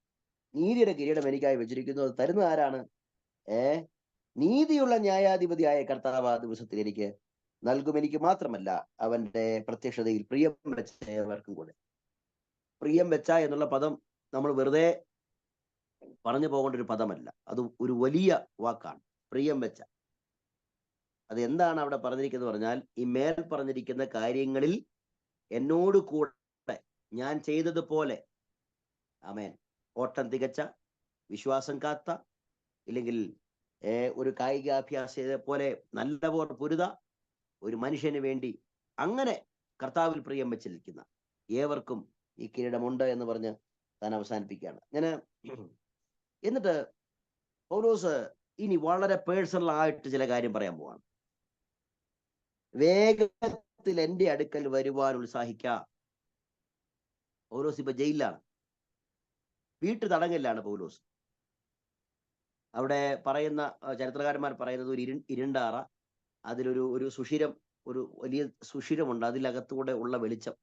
നീതിയുടെ കിരീടം എനിക്കായി വെച്ചിരിക്കുന്നു, അത് തരുന്നത് ആരാണ്? നീതിയുള്ള ന്യായാധിപതിയായ കർത്താവ് ആ ദിവസത്തിൽ എനിക്ക് നൽകും. എനിക്ക് മാത്രമല്ല, അവന്റെ പ്രത്യക്ഷതയിൽ പ്രിയം വെച്ചവർക്കും കൂടെ. പ്രിയം വെച്ച എന്നുള്ള പദം നമ്മൾ വെറുതെ പറഞ്ഞു പോകേണ്ട ഒരു പദമല്ല, അത് ഒരു വലിയ വാക്കാണ്. പ്രിയം വെച്ച, അത് എന്താണ് അവിടെ പറഞ്ഞിരിക്കുന്നത് പറഞ്ഞാൽ, ഈ മേൽ പറഞ്ഞിരിക്കുന്ന കാര്യങ്ങളിൽ എന്നോട് കൂടെ ഞാൻ ചെയ്തതുപോലെ, ആമേൻ, ഓട്ടം തികച്ച, വിശ്വാസം കാത്ത, ഇല്ലെങ്കിൽ ഒരു കായികാഭ്യാസത്തെ പോലെ നല്ലപോലെ പൊരുത, ഒരു മനുഷ്യന് വേണ്ടി അങ്ങനെ കർത്താവിൽ പ്രിയം വെച്ചിരിക്കുന്ന ഏവർക്കും ഈ കിരീടമുണ്ട് എന്ന് പറഞ്ഞ് താൻ അവസാനിപ്പിക്കുകയാണ്. എന്നിട്ട് പൗലോസ് ഇനി വളരെ പേഴ്സണൽ ആയിട്ട് ചില കാര്യം പറയാൻ പോവാണ്. വേഗത്തിൽ എൻ്റെ അടുക്കൽ വരുവാൻ ഉത്സാഹിക്ക. പൗലോസ് ഇപ്പൊ ജയിലിലാണ്, വീട്ടു തടങ്കലിലാണ് പൗലോസ്. അവിടെ പറയുന്ന ചരിത്രകാരന്മാർ പറയുന്നത് ഒരു ഇരുണ്ടാറ, അതിലൊരു സുഷിരം, ഒരു വലിയ സുഷിരമുണ്ട്, അതിലകത്തൂടെ ഉള്ള വെളിച്ചം.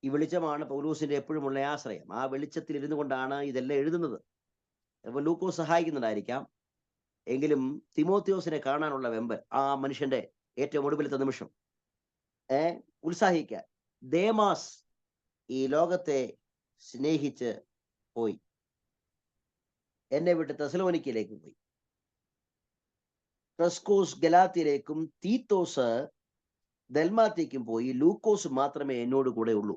ഈ വെളിച്ചമാണ് പൗലോസിന്റെ എപ്പോഴുമുള്ള ആശ്രയം. ആ വെളിച്ചത്തിൽ ഇരുന്നു കൊണ്ടാണ് ഇതെല്ലാം എഴുതുന്നത്. അപ്പൊ ലൂക്കോസ് സഹായിക്കുന്നുണ്ടായിരിക്കാം. എങ്കിലും തിമോത്തിയോസിനെ കാണാനുള്ള വെമ്പൽ, ആ മനുഷ്യന്റെ ഏറ്റവും ഒടുവിലത്തെ നിമിഷം, ഉത്സാഹിക്കാൻ. ദേമാസ് ഈ ലോകത്തെ സ്നേഹിച്ച് പോയി, എന്നെ വിട്ട് തെസലോനിക്കയിലേക്ക് പോയി. ക്രസ്കോസ് ഗലാത്യയിലേക്കും തീത്തോസ് ദൽമാത്തേക്കും പോയി. ലൂക്കോസ് മാത്രമേ എന്നോട് കൂടെ ഉള്ളൂ.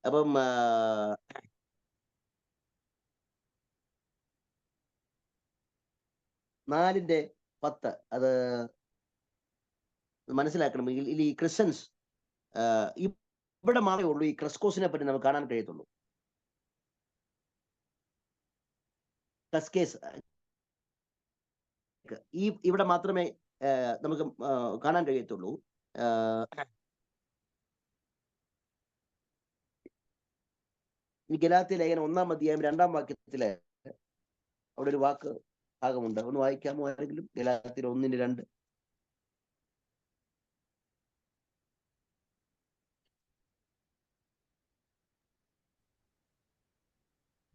അപ്പം 4:10 അത് മനസ്സിലാക്കണമെങ്കിൽ ഈ ക്രിസ്ത്യൻസ് ഇവിടെ മാത്രമേ ഉള്ളൂ ഈ ക്രസ്കോസിനെ പറ്റി നമുക്ക് കാണാൻ കഴിയത്തുള്ളൂ. ക്രസ്കേസ് ഇവിടെ മാത്രമേ നമുക്ക് കാണാൻ കഴിയത്തുള്ളൂ. ഈ ഗലാത്യ ലേഖനം 1-ാം അധ്യായം 2-ാം വാക്യത്തില് അവിടെ ഒരു വാക്ക് ഭാഗമുണ്ട്. ഒന്ന് വായിക്കാമോ ആരെങ്കിലും? ഗലാത്യർ 1:2.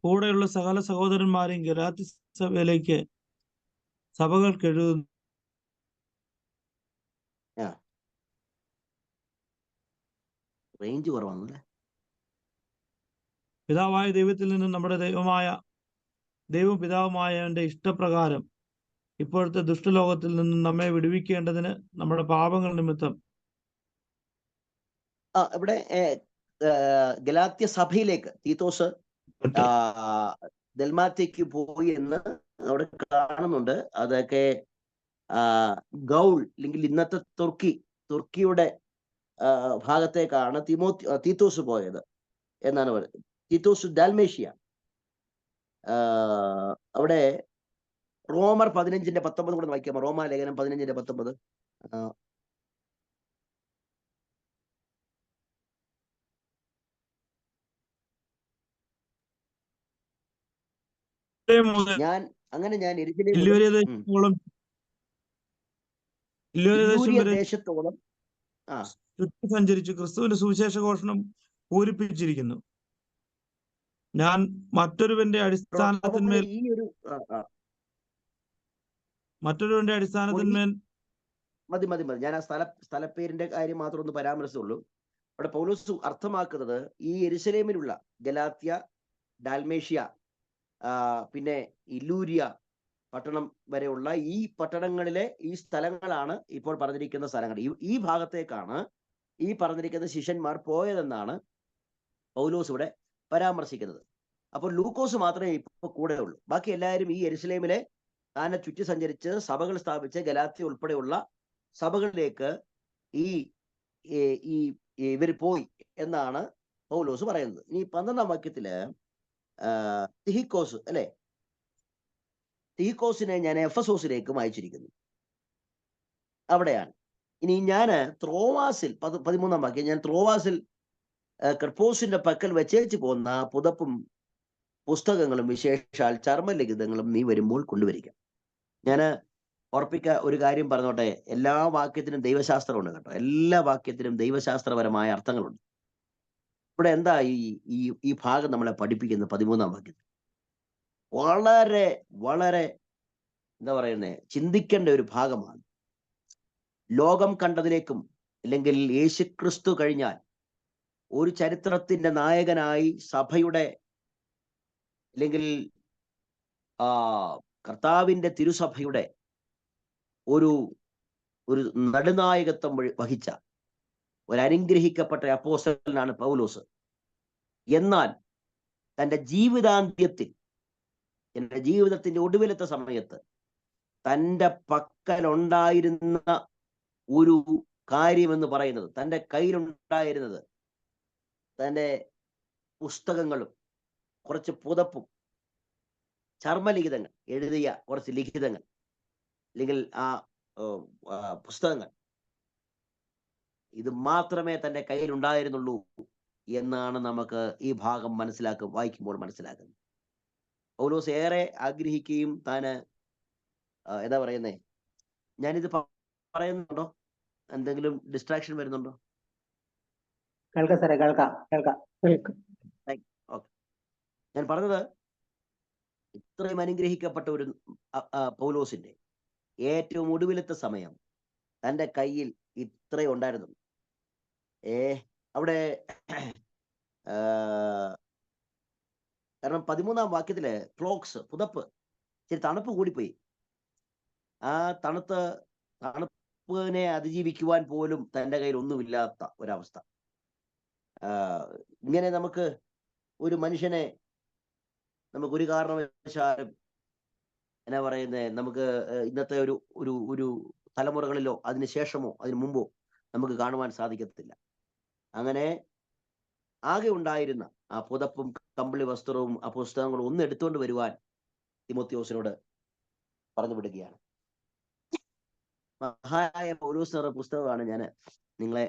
കൂടെയുള്ള സകല സഹോദരന്മാരെയും ഗലാത്യ സഭയിലേക്ക് സഭകൾക്ക് എഴുതുന്നു. റേഞ്ച് കുറവാണല്ലേ? പിതാവായ ദൈവത്തിൽ നിന്നും നമ്മുടെ ദൈവം പിതാവുമായവന്റെ ഇഷ്ടപ്രകാരം ഇപ്പോഴത്തെ ദുഷ്ടലോകത്തിൽ നിന്നും നമ്മെ വിടുവിക്കേണ്ടതിന് നമ്മുടെ പാപങ്ങൾ നിമിത്തം. ഇവിടെ ഗലാത്യ സഭയിലേക്ക് തീത്തോസ് ദൽമാത്തേക്ക് പോയി എന്ന് അവിടെ കാണുന്നുണ്ട്. അതൊക്കെ ഗൗൾ അല്ലെങ്കിൽ ഇന്നത്തെ തുർക്കിയുടെ ഭാഗത്തേക്കാണ് തീത്തോസ് പോയത് എന്നാണ് പറയുന്നത്. തീത്തോസ് ഡാൽമേഷ്യ. അവിടെ റോമർ 15:19 കൂടെ വായിക്കാമോ? റോമാ ലേഖനം 15:19. ഞാൻ ദേശത്തോളം സഞ്ചരിച്ചു ക്രിസ്തുവിന്റെ സുവിശേഷ ഘോഷണം പൂരിപ്പിച്ചിരിക്കുന്നു. ഞാൻ മറ്റൊരുവന്റെ അടിസ്ഥാനത്തിന്മേൽ മതി. ഞാൻ ആ സ്ഥലപ്പേരിന്റെ കാര്യം മാത്രം ഒന്ന് പരാമർശിച്ചുള്ളൂ. അവിടെ പൗലോസ് അർത്ഥമാക്കുന്നത് ഈ യെരുശലേമിലുള്ള ഗലാത്യ, ഡാൽമേഷ്യ, പിന്നെ ഇല്ലൂരിയ പട്ടണം വരെയുള്ള ഈ പട്ടണങ്ങളിലെ ഈ സ്ഥലങ്ങളാണ് ഇപ്പോൾ പറഞ്ഞിരിക്കുന്ന സ്ഥലങ്ങൾ. ഈ ഭാഗത്തേക്കാണ് ഈ പറഞ്ഞിരിക്കുന്ന ശിഷ്യന്മാർ പോയതെന്നാണ് പൗലോസ് ഇവിടെ പരാമർശിക്കുന്നത്. അപ്പോൾ ലൂക്കോസ് മാത്രമേ ഇപ്പോൾ കൂടെ ഉള്ളൂ. ബാക്കി എല്ലാവരും ഈ യെരുശലേമിലെ താനെ ചുറ്റി സഞ്ചരിച്ച് സഭകൾ സ്ഥാപിച്ച് ഗലാത്യ ഉൾപ്പെടെയുള്ള സഭകളിലേക്ക് ഇവർ പോയി എന്നാണ് പൗലോസ് പറയുന്നത്. ഇനി 12-ാം വാക്യത്തില് തിഹിക്കോസ് അല്ലെ, തിഹിക്കോസിനെ ഞാൻ എഫസോസിലേക്കും അയച്ചിരിക്കുന്നു. അവിടെയാണ്. ഇനി ഞാൻ ത്രോവാസിൽ 13-ാം വാക്യം, ഞാൻ ത്രോവാസിൽ കർപ്പോസിന്റെ പക്കൽ വെച്ചേച്ച് പോന്ന പുതപ്പും പുസ്തകങ്ങളും വിശേഷാൽ ചർമ്മലിഖിതങ്ങളും നീ വരുമ്പോൾ കൊണ്ടുവരിക. ഞാൻ ഒരു കാര്യം പറഞ്ഞോട്ടെ, എല്ലാ വാക്യത്തിനും ദൈവശാസ്ത്രമുണ്ട് കേട്ടോ. എല്ലാ വാക്യത്തിനും ദൈവശാസ്ത്രപരമായ അർത്ഥങ്ങളുണ്ട്. ഇവിടെ എന്താ ഈ ഭാഗം നമ്മളെ പഠിപ്പിക്കുന്നത്? 13-ാം വാക്യത്തിൽ വളരെ വളരെ എന്താ പറയുന്നത്, ചിന്തിക്കേണ്ട ഒരു ഭാഗമാണ്. ലോകം കണ്ടതിലേക്കും അല്ലെങ്കിൽ യേശുക്രിസ്തു കഴിഞ്ഞാൽ ഒരു ചരിത്രത്തിന്റെ നായകനായി സഭയുടെ അല്ലെങ്കിൽ കർത്താവിന്റെ തിരുസഭയുടെ ഒരു നടുനായകത്വം വഹിച്ച ഒരു അനുഗ്രഹിക്കപ്പെട്ട അപ്പോസ്തലനാണ് പൗലോസ്. എന്നാൽ തൻ്റെ ജീവിതാന്ത്യത്തിൽ, എൻ്റെ ജീവിതത്തിന്റെ ഒടുവിലത്തെ സമയത്ത് തൻ്റെ പക്കലുണ്ടായിരുന്ന ഒരു കാര്യമെന്ന് പറയുന്നത്, തൻ്റെ കയ്യിലുണ്ടായിരുന്നത് തൻ്റെ പുസ്തകങ്ങളും കുറച്ച് പുതപ്പും ചർമ്മലിഖിതങ്ങൾ, എഴുതിയ കുറച്ച് ലിഖിതങ്ങൾ അല്ലെങ്കിൽ പുസ്തകങ്ങൾ, ഇത് മാത്രമേ തൻ്റെ കയ്യിലുണ്ടായിരുന്നുള്ളൂ എന്നാണ് നമുക്ക് ഈ ഭാഗം വായിക്കുമ്പോൾ മനസ്സിലാക്കുന്നത്. പൗലോസ് ഏറെ ആഗ്രഹിക്കുകയും താന് എന്താ പറയുന്നേ, ഞാനിത് പറയുന്നുണ്ടോ? എന്തെങ്കിലും ഡിസ്ട്രാക്ഷൻ വരുന്നുണ്ടോ? കേൾക്കാം സാറേ, കേൾക്കാം. ഓക്കെ. ഞാൻ പറഞ്ഞത് ഇത്രയും അനുഗ്രഹിക്കപ്പെട്ട ഒരു പൗലോസിന്റെ ഏറ്റവും ഒടുവിലത്തെ സമയം തന്റെ കയ്യിൽ ഇത്രയും ഉണ്ടായിരുന്നു. അവിടെ കാരണം 13-ാം വാക്യത്തില് ക്ലോക്സ്, പുതപ്പ്, ഇച്ചിരി തണുപ്പ് കൂടിപ്പോയി. ആ തണുപ്പിനെ അതിജീവിക്കുവാൻ പോലും തന്റെ കയ്യിൽ ഒന്നുമില്ലാത്ത ഒരവസ്ഥ. ഇങ്ങനെ നമുക്ക് ഒരു മനുഷ്യനെ നമുക്ക് ഒരു കാരണവശാലും എന്നാ പറയുന്നത്, നമുക്ക് ഇന്നത്തെ ഒരു ഒരു ഒരു തലമുറകളിലോ അതിനുശേഷമോ അതിനു മുമ്പോ നമുക്ക് കാണുവാൻ സാധിക്കത്തില്ല. അങ്ങനെ ആകെ ഉണ്ടായിരുന്ന ആ പുതപ്പും കമ്പിളി വസ്ത്രവും ആ പുസ്തകങ്ങളും ഒന്ന് എടുത്തുകൊണ്ട് വരുവാൻ തിമോത്തിയോസിനോട് പറഞ്ഞു വിടുകയാണ്. മഹാനായ പൗലോസ് എന്ന പുസ്തകമാണ് ഞാൻ നിങ്ങളെ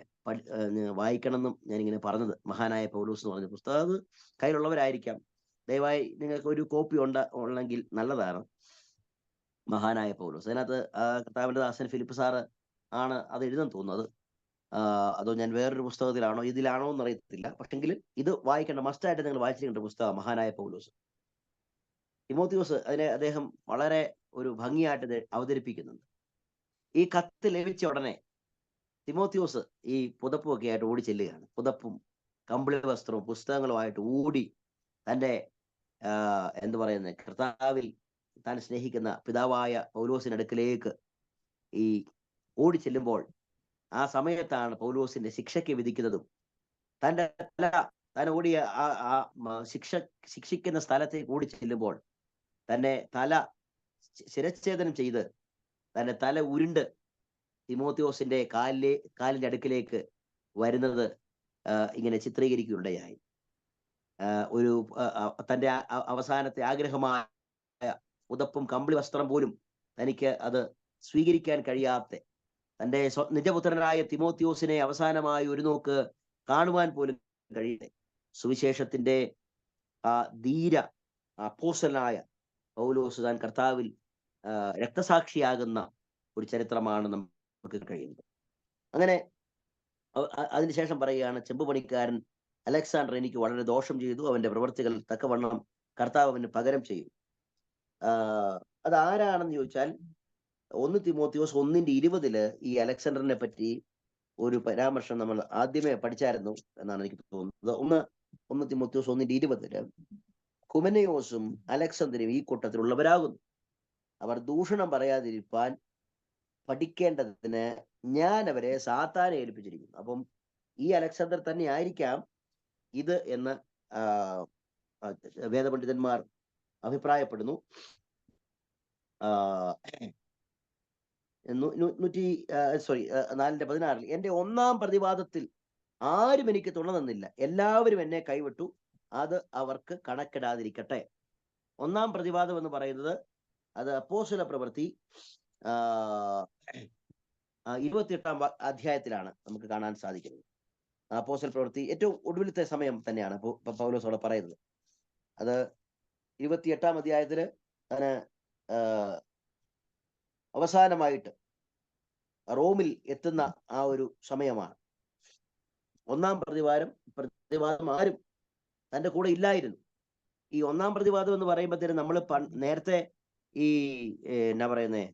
വായിക്കണമെന്നും ഞാനിങ്ങനെ പറഞ്ഞത്. മഹാനായ പൗലോസ് എന്ന് പറഞ്ഞ പുസ്തകം അത് കയ്യിലുള്ളവരായിരിക്കാം, ദയവായി നിങ്ങൾക്ക് ഒരു കോപ്പി ഉണ്ടെങ്കിൽ നല്ലതാണ്. മഹാനായ പൗലോസ്, അതിനകത്ത് കർത്താവിന്റെ ദാസൻ ഫിലിപ്പ് സാറ് ആണ് അത് എഴുതാൻ തോന്നുന്നത്. അതോ ഞാൻ വേറൊരു പുസ്തകത്തിലാണോ ഇതിലാണോ എന്ന് അറിയത്തില്ല. പക്ഷെങ്കിൽ ഇത് വായിക്കേണ്ട, മസ്റ്റായിട്ട് നിങ്ങൾ വായിച്ചിരിക്കേണ്ട പുസ്തകം മഹാനായ പൗലോസ്. തിമോത്തിയോസ് അദ്ദേഹം വളരെ ഒരു ഭംഗിയായിട്ട് അവതരിപ്പിക്കുന്നുണ്ട്. ഈ കത്ത് ലഭിച്ച ഉടനെ തിമോത്തിയോസ് ഈ പുതപ്പുമൊക്കെ ആയിട്ട് ഓടി ചെല്ലുകയാണ്. പുതപ്പും കമ്പിളി വസ്ത്രവും പുസ്തകങ്ങളുമായിട്ട് ഓടി തൻ്റെ എന്ത് പറയുന്നത്, കർത്താവിൽ താൻ സ്നേഹിക്കുന്ന പിതാവായ പൗലോസിനടുക്കിലേക്ക് ഈ ഓടി ചെല്ലുമ്പോൾ ആ സമയത്താണ് പൗലോസിന്റെ ശിക്ഷയ്ക്ക് വിധിക്കുന്നതും. തൻ്റെ തല താൻ ഓടിയ ശിക്ഷിക്കുന്ന സ്ഥലത്തേക്ക് ഓടി ചെല്ലുമ്പോൾ തന്നെ തല ശിരച്ഛേദനം ചെയ്ത് തന്റെ തല ഉരുണ്ട് തിമോത്തിയോസിന്റെ കാലിന്റെ അടുക്കിലേക്ക് വരുന്നത് ഇങ്ങനെ ചിത്രീകരിക്കുകയുണ്ടായി. ഒരു തന്റെ അവസാനത്തെ ആഗ്രഹമായ പുതപ്പും കമ്പിളി വസ്ത്രം പോലും തനിക്ക് അത് സ്വീകരിക്കാൻ കഴിയാത്ത തന്റെ നിജപുത്രനായ തിമോത്തിയോസിനെ അവസാനമായി ഒരു നോക്ക് കാണുവാൻ പോലും കഴിയട്ടെ സുവിശേഷത്തിന്റെ ആ ധീര അപ്പോസ്തലനായ പൗലോസ് താൻ കർത്താവിൽ രക്തസാക്ഷിയാകുന്ന ഒരു ചരിത്രമാണ് നമുക്ക് കഴിയുന്നത്. അങ്ങനെ അതിനുശേഷം പറയുകയാണ്, ചെമ്പുപണിക്കാരൻ അലക്സാണ്ടർ എനിക്ക് വളരെ ദോഷം ചെയ്തു, അവന്റെ പ്രവൃത്തികൾ തക്കവണ്ണം കർത്താവ് അവന് പകരം ചെയ്യും. അതാരാണെന്ന് ചോദിച്ചാൽ 1 തിമോത്തിയോസ് 1:20 ഈ അലക്സാണ്ടറിനെ പറ്റി ഒരു പരാമർശം നമ്മൾ ആദ്യമേ പഠിച്ചായിരുന്നു എന്നാണ് എനിക്ക് തോന്നുന്നത്. 1 തിമോത്തിയോസ് 1:20 ഹുമനയോസും അലക്സാണ്ടറും ഈ കൂട്ടത്തിലുള്ളവരാകുന്നു. അവർ ദൂഷണം പറയാതിരിക്കാൻ പഠിക്കേണ്ടതിന് ഞാൻ അവരെ സാത്താനെ ഏൽപ്പിച്ചിരിക്കുന്നു. അപ്പം ഈ അലക്സാണ്ടർ തന്നെ ആയിരിക്കാം ഇത് എന്ന് വേദപണ്ഡിതന്മാർ അഭിപ്രായപ്പെടുന്നു. 4:16 എന്റെ 1-ാം പ്രതിവാദത്തിൽ ആരും എനിക്ക് തുണ തന്നില്ല, എല്ലാവരും എന്നെ കൈവിട്ടു, അത് അവർക്ക് കണക്കിടാതിരിക്കട്ടെ. 1-ാം പ്രതിവാദം എന്ന് പറയുന്നത് അത് അപ്പോസ്തല പ്രവൃത്തി 28-ാം അധ്യായത്തിലാണ് നമുക്ക് കാണാൻ സാധിക്കുന്നത്. അപ്പോസ്തല പ്രവൃത്തി ഏറ്റവും ഒടുവിലത്തെ സമയം തന്നെയാണ് പൗലോസ് അവിടെ പറയുന്നത്. അത് 28-ാം അധ്യായത്തില് അതിന് അവസാനമായിട്ട് റോമിൽ എത്തുന്ന ആ ഒരു സമയമാണ്. 1-ാം പ്രതിവാദം ആരും തൻ്റെ കൂടെ ഇല്ലായിരുന്നു. ഈ 1-ാം പ്രതിവാദം എന്ന് പറയുമ്പോഴത്തേനും നമ്മൾ നേരത്തെ ഈ എന്നാ പറയുന്നേ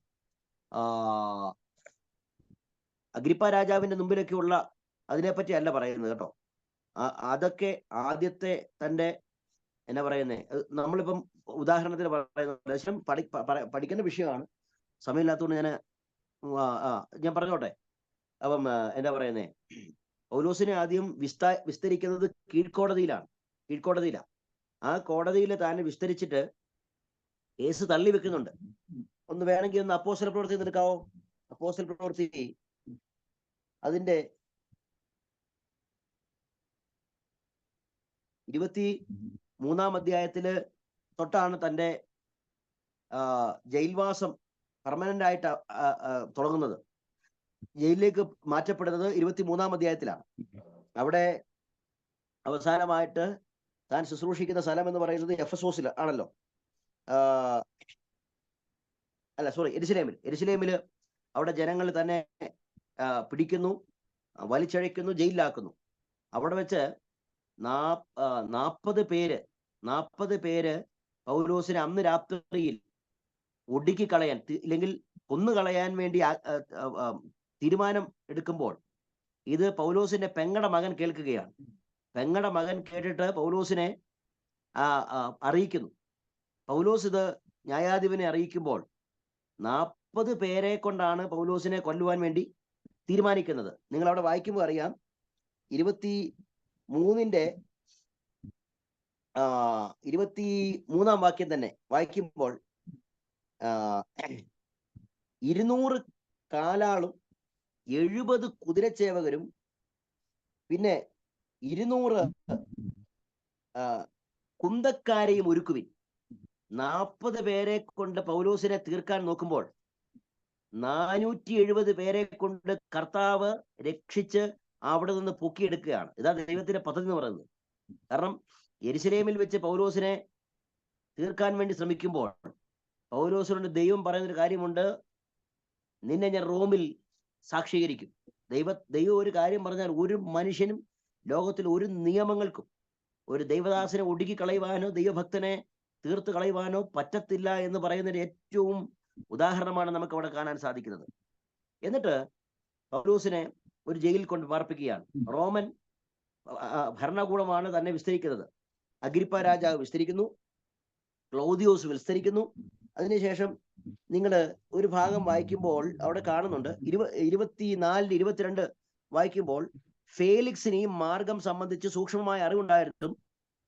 അഗ്രിപ്പ രാജാവിന്റെ മുമ്പിലൊക്കെയുള്ള അതിനെപ്പറ്റി അല്ല പറയുന്നത് കേട്ടോ. അതൊക്കെ ആദ്യത്തെ തൻ്റെ എന്നാ പറയുന്നേ, നമ്മളിപ്പം ഉദാഹരണത്തിന് പറയുന്നത് പഠിക്കേണ്ട വിഷയമാണ്, സമയമില്ലാത്തതുകൊണ്ട് ഞാൻ പറഞ്ഞോട്ടെ. അപ്പം എന്താ പറയുന്നേ, പൗലോസിനെ ആദ്യം വിസ്തരിക്കുന്നത് കീഴ്ക്കോടതിയിലാണ്. ആ കോടതിയിൽ താൻ വിസ്തരിച്ചിട്ട് കേസ് തള്ളി വെക്കുന്നുണ്ട്. ഒന്ന് വേണമെങ്കിൽ ഒന്ന് അപ്പോസ്തല പ്രവൃത്തി എടുക്കാവോ? അപ്പോസ്തല പ്രവൃത്തി അതിന്റെ 23-ാം അധ്യായത്തില് തൊട്ടാണ് തൻ്റെ ജയിൽവാസം പെർമനന്റ് ആയിട്ട് തുടങ്ങുന്നത്. ജയിലിലേക്ക് മാറ്റപ്പെടുന്നത് 23-ാം അധ്യായത്തിലാണ്. അവിടെ അവസാനമായിട്ട് താൻ ശുശ്രൂഷിക്കുന്ന സ്ഥലം എന്ന് പറയുന്നത് എഫെസോസിൽ ആണല്ലോ. എരുശലേമില് അവിടെ ജനങ്ങൾ തന്നെ പിടിക്കുന്നു, വലിച്ചഴയ്ക്കുന്നു, ജയിലിലാക്കുന്നു. അവിടെ വെച്ച് 40 പേര് പൗലോസിനെ അന്ന് രാത്രിയിൽ ഒടുക്കിക്കളയാൻ ഇല്ലെങ്കിൽ കൊന്നുകളയാൻ വേണ്ടി തീരുമാനം എടുക്കുമ്പോൾ ഇത് പൗലോസിന്റെ പെങ്ങടെ മകൻ കേൾക്കുകയാണ്. പെങ്ങടെ മകൻ കേട്ടിട്ട് പൗലോസിനെ അറിയിക്കുന്നു. പൗലോസ് ഇത് ന്യായാധിപനെ അറിയിക്കുമ്പോൾ 40 പേരെ കൊണ്ടാണ് പൗലോസിനെ കൊല്ലുവാൻ വേണ്ടി തീരുമാനിക്കുന്നത്. നിങ്ങൾ അവിടെ വായിക്കുമ്പോൾ അറിയാം, 23-ാം വാക്യം തന്നെ വായിക്കുമ്പോൾ 200 കാലാളും 70 കുതിരച്ചേവകരും പിന്നെ 200 കുന്തക്കാരെയും ഒരുക്കുവിൻ. 40 പേരെ കൊണ്ട് പൗലോസിനെ തീർക്കാൻ നോക്കുമ്പോൾ 470 പേരെ കൊണ്ട് കർത്താവ് രക്ഷിച്ച് അവിടെ നിന്ന് പൊക്കിയെടുക്കുകയാണ്. ഇതാ ദൈവത്തിന്റെ പദ്ധതി എന്ന് പറയുന്നത്. കാരണം യെരുശലേമിൽ വെച്ച് പൗലോസിനെ തീർക്കാൻ വേണ്ടി ശ്രമിക്കുമ്പോൾ പൗലോസിനോട് ദൈവം പറയുന്നൊരു കാര്യമുണ്ട്, നിന്നെ ഞാൻ റോമിൽ സാക്ഷീകരിക്കും. ദൈവം ഒരു കാര്യം പറഞ്ഞാൽ ഒരു മനുഷ്യനും ലോകത്തിൽ ഒരു നിയമങ്ങൾക്കും ഒരു ദൈവദാസനെ ഒടുക്കി കളയുവാനോ ദൈവഭക്തനെ തീർത്ത് കളയുവാനോ പറ്റത്തില്ല എന്ന് പറയുന്നതിന് ഏറ്റവും ഉദാഹരണമാണ് നമുക്ക് അവിടെ കാണാൻ സാധിക്കുന്നത്. എന്നിട്ട് പൗലോസിനെ ഒരു ജയിലിൽ കൊണ്ട് പാർപ്പിക്കുകയാണ്. റോമൻ ഭരണകൂടമാണ് തന്നെ വിസ്തരിക്കുന്നത്. അഗ്രിപ്പ രാജാവ് വിസ്തരിക്കുന്നു, ക്ലൗദിയോസ് വിസ്തരിക്കുന്നു. അതിനുശേഷം നിങ്ങൾ ഒരു ഭാഗം വായിക്കുമ്പോൾ അവിടെ കാണുന്നുണ്ട്, 24-22 വായിക്കുമ്പോൾ ഫേലിക്സിന് ഈ മാർഗം സംബന്ധിച്ച് സൂക്ഷ്മമായ അറിവുണ്ടായിരുന്നിട്ടും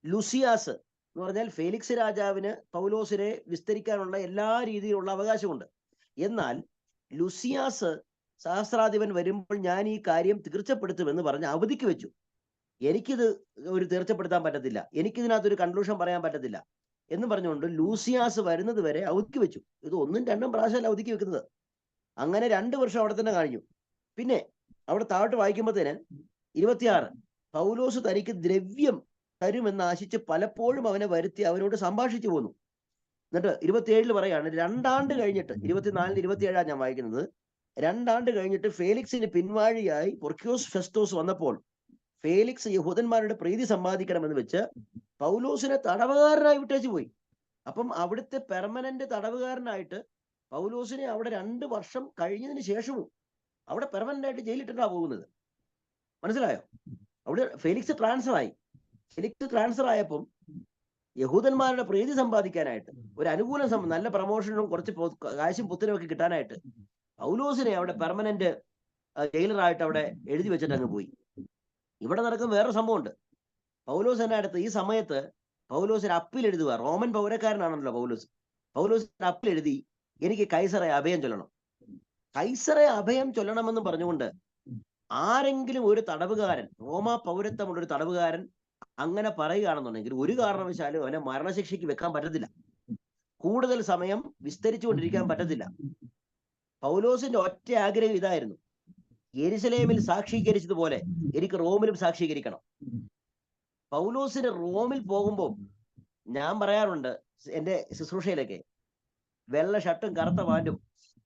ലുസിയാസ് എന്ന് പറഞ്ഞാൽ ഫേലിക്സ് രാജാവിന് പൗലോസിനെ വിസ്തരിക്കാനുള്ള എല്ലാ രീതിയിലുള്ള അവകാശമുണ്ട്. എന്നാൽ ലുസിയാസ് സഹസ്രാധിപൻ വരുമ്പോൾ ഞാൻ ഈ കാര്യം തീർച്ചപ്പെടുത്തുമെന്ന് പറഞ്ഞ് അവധിക്ക് വെച്ചു. എനിക്കിത് ഒരു തീർച്ചപ്പെടുത്താൻ പറ്റത്തില്ല, എനിക്കിതിനകത്തൊരു കൺക്ലൂഷൻ പറയാൻ പറ്റത്തില്ല എന്ന് പറഞ്ഞുകൊണ്ട് ലൂസിയാസ് വരുന്നത് വരെ അവധിക്ക് വെച്ചു. ഇത് 1-2 പ്രാവശ്യമല്ല അവധിക്ക് വെക്കുന്നത്. അങ്ങനെ 2 വർഷം അവിടെ തന്നെ കഴിഞ്ഞു. പിന്നെ അവിടെ താഴോട്ട് വായിക്കുമ്പോഴത്തേന് 26 പൗലോസ് തനിക്ക് ദ്രവ്യം തരുമെന്ന് ആശിച്ച് പലപ്പോഴും അവനെ വരുത്തി അവനോട് സംഭാഷിച്ചു പോന്നു. എന്നിട്ട് 27 പറയാണ്, 2 ആണ്ട് കഴിഞ്ഞിട്ട്, 24-27 ഞാൻ വായിക്കുന്നത്, 2 ആണ്ട് കഴിഞ്ഞിട്ട് ഫേലിക്സിന് പിൻവാഴിയായി പൊർക്യോസ് ഫെസ്തോസ് വന്നപ്പോൾ ഫേലിക്സ് യഹൂദന്മാരുടെ പ്രീതി സമ്പാദിക്കണമെന്ന് വെച്ച് പൗലോസിനെ തടവുകാരനായി വിട്ടേച്ചു പോയി. അപ്പം അവിടുത്തെ പെർമനന്റ് തടവുകാരനായിട്ട് പൗലോസിനെ അവിടെ 2 വർഷം കഴിഞ്ഞതിന് ശേഷവും അവിടെ പെർമനന്റ് ആയിട്ട് ജയിലിട്ടിട്ടാ പോകുന്നത്. മനസ്സിലായോ? അവിടെ ഫെലിക്സ് ട്രാൻസ്ഫർ ആയി. ഫെലിക്സ് ട്രാൻസ്ഫർ ആയപ്പം യഹൂദന്മാരുടെ പ്രീതി സമ്പാദിക്കാനായിട്ട് ഒരു അനുകൂലം, നല്ല പ്രമോഷനും കുറച്ച് കാശും പുത്തനും ഒക്കെ കിട്ടാനായിട്ട് പൗലോസിനെ അവിടെ പെർമനന്റ് ജയിലറായിട്ട് അവിടെ എഴുതി വെച്ചിട്ട് അങ്ങ് പോയി. ഇവിടെ നടക്കുന്ന വേറെ സംഭവമുണ്ട്. പൗലോസ് എന്നെ അടുത്ത് ഈ സമയത്ത് പൗലോസിന് അപ്പീൽ എഴുതുക. റോമൻ പൗരക്കാരനാണല്ലോ പൗലോസ്. പൗലോസിന് അപ്പീൽ എഴുതി, എനിക്ക് കൈസറെ അഭയം ചൊല്ലണം. കൈസറെ അഭയം ചൊല്ലണമെന്ന് പറഞ്ഞുകൊണ്ട് ആരെങ്കിലും ഒരു തടവുകാരൻ, റോമാ പൗരത്വമുള്ള ഒരു തടവുകാരൻ അങ്ങനെ പറയുകയാണെന്നുണ്ടെങ്കിൽ ഒരു കാരണവശാലും അവനെ മരണശിക്ഷയ്ക്ക് വെക്കാൻ പറ്റത്തില്ല, കൂടുതൽ സമയം വിസ്തരിച്ചുകൊണ്ടിരിക്കാൻ പറ്റത്തില്ല. പൗലോസിന്റെ ഒറ്റ ആഗ്രഹം ഇതായിരുന്നു, യെരുശലേമിൽ സാക്ഷീകരിച്ചതുപോലെ എനിക്ക് റോമിലും സാക്ഷീകരിക്കണം. പൗലോസിന് റോമിൽ പോകുമ്പോൾ ഞാൻ പറയാറുണ്ട് എന്റെ ശുശ്രൂഷയിലൊക്കെ, വെള്ള ഷർട്ടും കറുത്ത പാൻറ്റും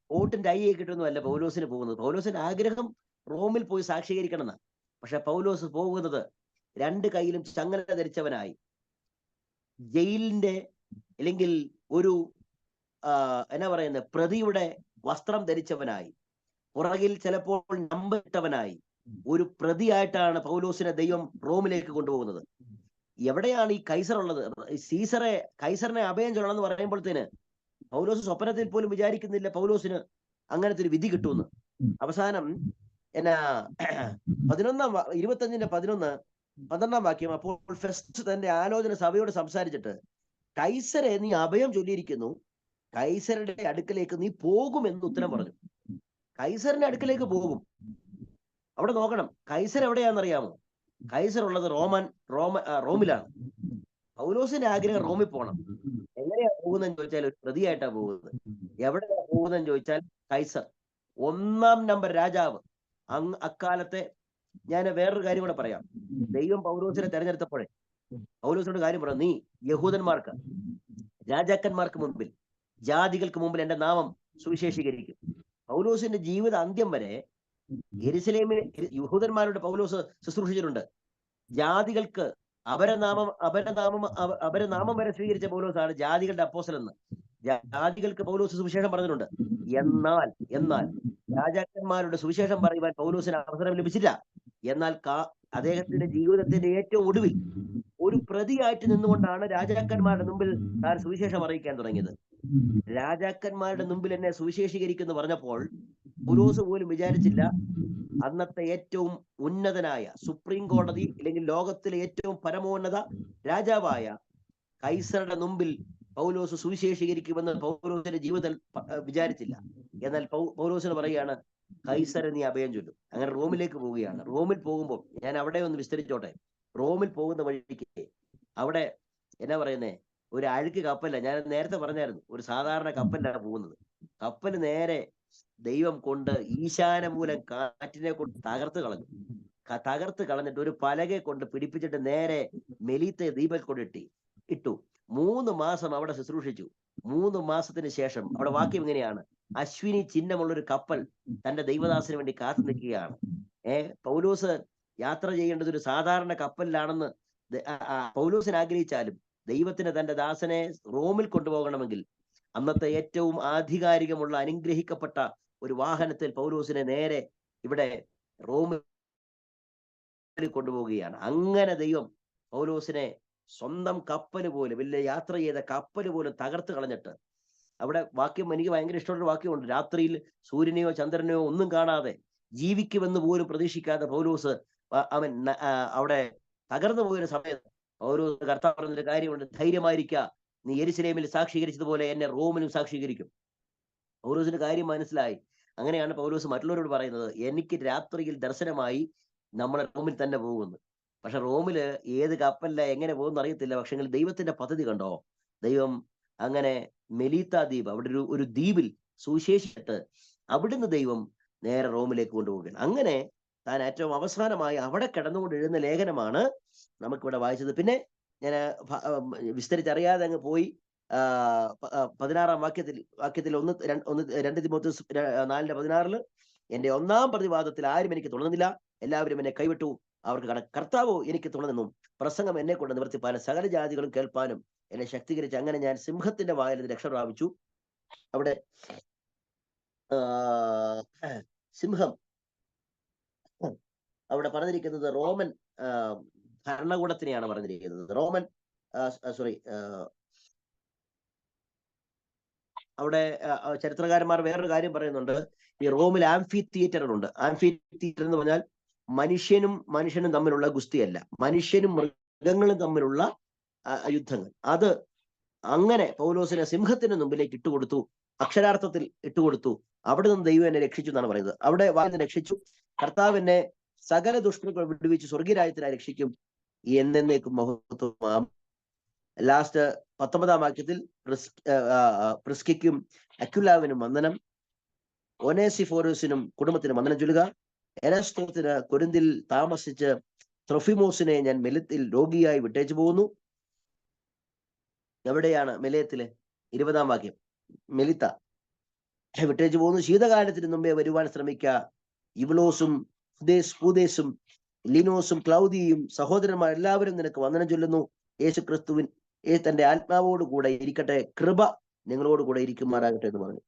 കോട്ടും ടൈയൊക്കെ കിട്ടുന്നതല്ല പൗലോസിന് പോകുന്നത്. പൗലോസിന്റെ ആഗ്രഹം റോമിൽ പോയി സാക്ഷീകരിക്കണം എന്നാണ്. പക്ഷെ പൗലോസ് പോകുന്നത് 2 കൈയിലും ചങ്ങല ധരിച്ചവനായി, ജയിലിന്റെ അല്ലെങ്കിൽ ഒരു എന്നാ പറയുന്നത് പ്രതിയുടെ വസ്ത്രം ധരിച്ചവനായി, പുറകിൽ ചിലപ്പോൾ നമ്പറിട്ടവനായി ഒരു പ്രതിയായിട്ടാണ് പൗലോസിനെ ദൈവം റോമിലേക്ക് കൊണ്ടുപോകുന്നത്. എവിടെയാണ് ഈ കൈസർ ഉള്ളത്? കൈസറിനെ അഭയം ചൊല്ലണം എന്ന് പറയുമ്പോഴത്തേന് പൗലോസ് സ്വപ്നത്തിൽ പോലും വിചാരിക്കുന്നില്ല പൗലോസിന് അങ്ങനത്തെ ഒരു വിധി കിട്ടുമെന്ന്. അവസാനം എന്നാ 12-ാം വാക്യം, അപ്പോൾ ഫെസ്റ്റ് തന്റെ ആലോചന സഭയോട് സംസാരിച്ചിട്ട്, കൈസരെ നീ അഭയം ചൊല്ലിയിരിക്കുന്നു, കൈസരുടെ അടുക്കലേക്ക് നീ പോകുമെന്ന് ഉത്തരം പറഞ്ഞു. കൈസറിന്റെ അടുക്കലേക്ക് പോകും. അവിടെ നോക്കണം, കൈസർ എവിടെയാണെന്നറിയാമോ? കൈസർ ഉള്ളത് റോമിലാണ്. പൗലോസിന്റെ ആഗ്രഹം റോമിൽ പോകണം. എങ്ങനെയാ പോകുന്നതെന്ന് ചോദിച്ചാൽ ഒരു പ്രതിയായിട്ടാണ് പോകുന്നത്. എവിടെയാ പോകുന്നതെന്ന് ചോദിച്ചാൽ കൈസർ, 1-ാം നമ്പർ രാജാവ്. അക്കാലത്തെ ഞാൻ വേറൊരു കാര്യം കൂടെ പറയാം. ദൈവം പൗലോസിനെ തെരഞ്ഞെടുത്തപ്പോഴേ പൗലോസിനോട് കാര്യം പറഞ്ഞു, നീ യഹൂദന്മാർക്ക്, രാജാക്കന്മാർക്ക് മുമ്പിൽ, ജാതികൾക്ക് മുമ്പിൽ എന്റെ നാമം സുവിശേഷീകരിക്കും. പൗലോസിന്റെ ജീവിത അന്ത്യം വരെ യെരുശലേമിൽ യഹൂദന്മാരുടെ പൗലോസ് ശുശ്രൂഷിച്ചിട്ടുണ്ട്. ജാതികൾക്ക് അവരെ നാമം വരെ സ്വീകരിച്ച പൗലോസാണ് ജാതികളുടെ അപ്പോസ്തലൻ. ജാതികൾക്ക് പൗലോസ് സുവിശേഷം പറഞ്ഞിട്ടുണ്ട്. എന്നാൽ രാജാക്കന്മാരുടെ സുവിശേഷം പറയുവാൻ പൗലോസിന് അവസരം ലഭിച്ചില്ല. എന്നാൽ അദ്ദേഹത്തിന്റെ ജീവിതത്തിന്റെ ഏറ്റവും ഒടുവിൽ ഒരു പ്രതിയായിട്ട് നിന്നുകൊണ്ടാണ് രാജാക്കന്മാരുടെ മുമ്പിൽ താൻ സുവിശേഷം അറിയിക്കാൻ തുടങ്ങിയത്. രാജാക്കന്മാരുടെ മുമ്പിൽ എന്നെ സുവിശേഷീകരിക്കുന്നു പറഞ്ഞപ്പോൾ പൗലോസ് പോലും വിചാരിച്ചില്ല അന്നത്തെ ഏറ്റവും ഉന്നതനായ സുപ്രീം കോടതി അല്ലെങ്കിൽ ലോകത്തിലെ ഏറ്റവും പരമോന്നത രാജാവായ കൈസറുടെ മുമ്പിൽ പൗലോസ് സുവിശേഷീകരിക്കുമെന്ന് പൗലോസിന്റെ ജീവിതത്തിൽ വിചാരിച്ചില്ല. എന്നാൽ പൗലോസിന് പറയുകയാണ്, കൈസരെ നീ അഭയം ചൊല്ലും. അങ്ങനെ റോമിലേക്ക് പോവുകയാണ്. റോമിൽ പോകുമ്പോൾ ഞാൻ അവിടെ ഒന്ന് വിസ്തരിച്ചോട്ടെ. റോമിൽ പോകുന്ന വഴിക്ക് അവിടെ എന്നാ പറയുന്നേ, ഒരു അഴുക്ക് കപ്പല്ല. ഞാൻ നേരത്തെ പറഞ്ഞായിരുന്നു, ഒരു സാധാരണ കപ്പലാണ് പോകുന്നത്. കപ്പൽ നേരെ ദൈവം കൊണ്ട് ഈശാനമൂലം കാറ്റിനെ കൊണ്ട് തകർത്ത് കളഞ്ഞിട്ട് ഒരു പലകെ കൊണ്ട് പിടിപ്പിച്ചിട്ട് നേരെ മെലീത്തെ ദ്വീപിൽ കൊണ്ട് ഇട്ടു. 3 മാസം അവിടെ ശുശ്രൂഷിച്ചു. 3 മാസത്തിന് ശേഷം അവിടെ വാക്യം ഇങ്ങനെയാണ്, അശ്വിനി ചിഹ്നമുള്ളൊരു കപ്പൽ തന്റെ ദൈവദാസന് വേണ്ടി കാത്തു നിൽക്കുകയാണ്. പൗലോസ് യാത്ര ചെയ്യേണ്ടത് ഒരു സാധാരണ കപ്പലിലാണെന്ന് പൗലോസിന് ആഗ്രഹിച്ചാലും ദൈവത്തിന് തന്റെ ദാസനെ റോമിൽ കൊണ്ടുപോകണമെങ്കിൽ അന്നത്തെ ഏറ്റവും ആധികാരികമുള്ള അനുഗ്രഹിക്കപ്പെട്ട ഒരു വാഹനത്തിൽ പൗലോസിനെ നേരെ ഇവിടെ റോമിൽ കൊണ്ടുപോവുകയാണ്. അങ്ങനെ ദൈവം പൗലോസിനെ സ്വന്തം കപ്പല് പോലും, വലിയ യാത്ര ചെയ്ത കപ്പല് പോലും തകർത്ത് കളഞ്ഞിട്ട്, അവിടെ വാക്യം എനിക്ക് ഭയങ്കര ഇഷ്ടമുള്ള വാക്യമുണ്ട്, രാത്രിയിൽ സൂര്യനെയോ ചന്ദ്രനെയോ ഒന്നും കാണാതെ ജീവിക്കുമെന്ന് പോലും പ്രതീക്ഷിക്കാതെ പൗലോസ് അവൻ അവിടെ തകർന്നു പോയൊരു സമയത്ത് പൗലോസ് കർത്താവ് പറഞ്ഞൊരു കാര്യമുണ്ട്, ധൈര്യമായിരിക്കുക, നീ യെരുശലേമിൽ സാക്ഷീകരിച്ചതുപോലെ എന്നെ റോമിലും സാക്ഷീകരിക്കും. പൗലോസിന്റെ കാര്യം മനസ്സിലായി. അങ്ങനെയാണ് പൗലോസ് മറ്റുള്ളവരോട് പറയുന്നത്, എനിക്ക് രാത്രിയിൽ ദർശനമായി നമ്മളെ റോമിൽ തന്നെ പോകുന്നു. പക്ഷെ റോമില് ഏത് കപ്പലില എങ്ങനെ പോകുമെന്ന് അറിയത്തില്ല. പക്ഷെ ദൈവത്തിന്റെ പദ്ധതി കണ്ടോ? ദൈവം അങ്ങനെ മെലീത്ത ദ്വീപ്, അവിടെ ഒരു ദ്വീപിൽ സുവിശേഷിച്ചിട്ട് അവിടുന്ന് ദൈവം നേരെ റോമിലേക്ക് കൊണ്ടുപോവുകയാണ്. അങ്ങനെ താൻ ഏറ്റവും അവസാനമായി അവിടെ കിടന്നുകൊണ്ട് എഴുതുന്ന ലേഖനമാണ് നമുക്കിവിടെ വായിച്ചത്. പിന്നെ ഞാൻ വിസ്തരിച്ചറിയാതെ അങ്ങ് പോയി. 16-ാം വാക്യത്തിൽ 2 തിമോഥെയോസ് 4:16 എന്റെ ഒന്നാം പ്രതിവാദത്തിൽ ആരും എനിക്ക് തുണന്നില്ല, എല്ലാവരും എന്നെ കൈവിട്ടു, അവർക്ക് കർത്താവോ എനിക്ക് തുണനിന്നും, പ്രസംഗം എന്നെ കൊണ്ട് നിവർത്തിപ്പാനും സകല ജാതികളും കേൾപ്പാനും എന്നെ ശക്തീകരിച്ച് അങ്ങനെ ഞാൻ സിംഹത്തിന്റെ വായിൽ രക്ഷ പ്രാപിച്ചു. അവിടെ സിംഹം അവിടെ പറഞ്ഞിരിക്കുന്നത് റോമൻ ഭരണകൂടത്തിനെയാണ് പറഞ്ഞിരിക്കുന്നത്. റോമൻ അവിടെ ചരിത്രകാരന്മാർ വേറൊരു കാര്യം പറയുന്നുണ്ട്. ഈ റോമിൽ ആംഫി തിയേറ്ററുകളുണ്ട്. ആംഫി തിയേറ്റർ എന്ന് പറഞ്ഞാൽ മനുഷ്യനും തമ്മിലുള്ള ഗുസ്തിയല്ല, മനുഷ്യനും മൃഗങ്ങളും തമ്മിലുള്ള യുദ്ധങ്ങൾ. അത് അങ്ങനെ പൗലോസിനെ സിംഹത്തിന് മുമ്പിലേക്ക് ഇട്ടുകൊടുത്തു, അക്ഷരാർത്ഥത്തിൽ ഇട്ടുകൊടുത്തു. അവിടെ നിന്ന് ദൈവം എന്നെ രക്ഷിച്ചു എന്നാണ് പറയുന്നത്. അവിടെ വായന രക്ഷിച്ചു, കർത്താവ് എന്നെ സകല ദുഷ്ടങ്ങൾ വിടുവിച്ച് സ്വർഗീയരാജ്യത്തിനായി രക്ഷിക്കും, എന്നേക്കും മഹത്വം. ലാസ്റ്റ് 19-ാം വാക്യത്തിൽ പ്രിസ്കിക്കും അക്വിലാവിനും വന്ദനം, ഒനേസിഫോറസിനും കുടുംബത്തിനും വന്ദനം ചൊല്ലുക. എരാസ്തോസിന് കൊരിന്തിൽ താമസിച്ച് ത്രൊഫിമോസിനെ ഞാൻ മെലിത്തിൽ രോഗിയായി വിട്ടേച്ചു പോകുന്നു. എവിടെയാണ്? മെലയത്തില് 20-ാം വാക്യം, മെലിത്ത വിട്ടേച്ചു പോകുന്നു. ശീതകാലത്തിന് മുമ്പേ വരുവാൻ ശ്രമിക്കുക. ഇവ്ലോസും പൂദേശും ലിനോസും ക്ലൗദിയും സഹോദരന്മാർ എല്ലാവരും നിനക്ക് വന്ദനം ചൊല്ലുന്നു. യേശു ക്രിസ്തുവിൻ തന്റെ ആത്മാവോട് കൂടെ ഇരിക്കട്ടെ, കൃപ നിങ്ങളോട് കൂടെ ഇരിക്കുമാറാകട്ടെ എന്ന് പറഞ്ഞു.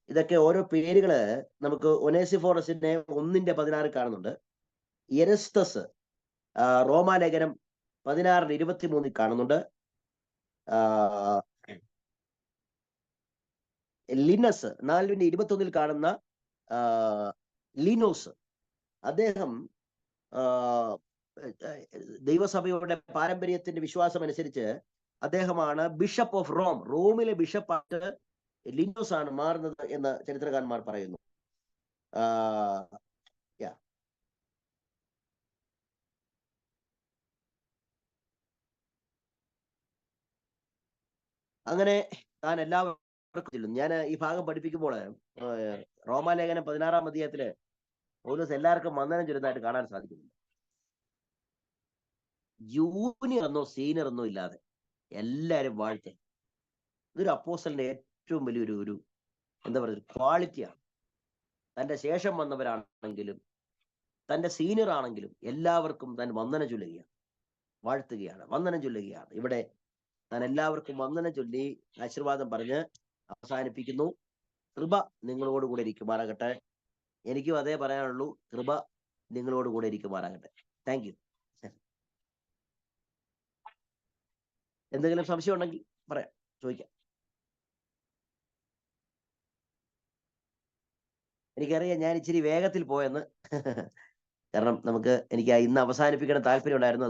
ഇതൊക്കെ ഓരോ പേരുകള് നമുക്ക് ഒനേസിഫോറസിനെ 1:16 കാണുന്നുണ്ട്. എരസ്തസ് റോമാലേഖനം 16:23 കാണുന്നുണ്ട്. ലിനസ് 4:21 കാണുന്ന ലീനോസ്, അദ്ദേഹം ദൈവസഭയുടെ പാരമ്പര്യത്തിന്റെ വിശ്വാസം അനുസരിച്ച് അദ്ദേഹമാണ് ബിഷപ്പ് ഓഫ് റോം. റോമിലെ ബിഷപ്പായിട്ട് ലിനോസ് ആണ് മാറുന്നത് എന്ന് ചരിത്രകാരന്മാർ പറയുന്നു. അങ്ങനെ താൻ എല്ലാവർക്കും, ഞാൻ ഈ ഭാഗം പഠിപ്പിക്കുമ്പോൾ റോമാലേഖനം 16-ാം അധ്യായത്തില് പൗലോസ് എല്ലാവർക്കും വന്ദനം ചൊല്ലുന്നതായിട്ട് കാണാൻ സാധിക്കുന്നുണ്ട്. ജൂനിയർ എന്നോ സീനിയർ എന്നോ ഇല്ലാതെ എല്ലാരും വാഴ്ത്തേ. ഇതൊരു അപ്പോസ്റ്റലിന്റെ ഏറ്റവും വലിയൊരു എന്താ പറയുക, ക്വാളിറ്റിയാണ്. തന്റെ ശേഷം വന്നവരാണെങ്കിലും തന്റെ സീനിയർ ആണെങ്കിലും എല്ലാവർക്കും താൻ വന്ദനം ചൊല്ലുകയാണ്. വാഴ്ത്തുകയാണ്, വന്ദനം ചൊല്ലുകയാണ്. ഇവിടെ ഞാൻ എല്ലാവർക്കും വന്ദനം ചൊല്ലി ആശീർവാദം പറഞ്ഞ് അവസാനിപ്പിക്കുന്നു. കൃപ നിങ്ങളോട് കൂടെ ഇരിക്കുമാറാകട്ടെ. എനിക്കും അതേ പറയാനുള്ളൂ, കൃപ നിങ്ങളോട് കൂടെ ഇരിക്കുമാറാകട്ടെ. Thank you. എന്തെങ്കിലും സംശയം ഉണ്ടെങ്കിൽ പറയാം, ചോദിക്കാം. എനിക്കറിയാം ഞാൻ ഇച്ചിരി വേഗത്തിൽ പോയെന്ന്. കാരണം എനിക്ക് ഇന്ന് അവസാനിപ്പിക്കണം താല്പര്യം ഉണ്ടായിരുന്നു.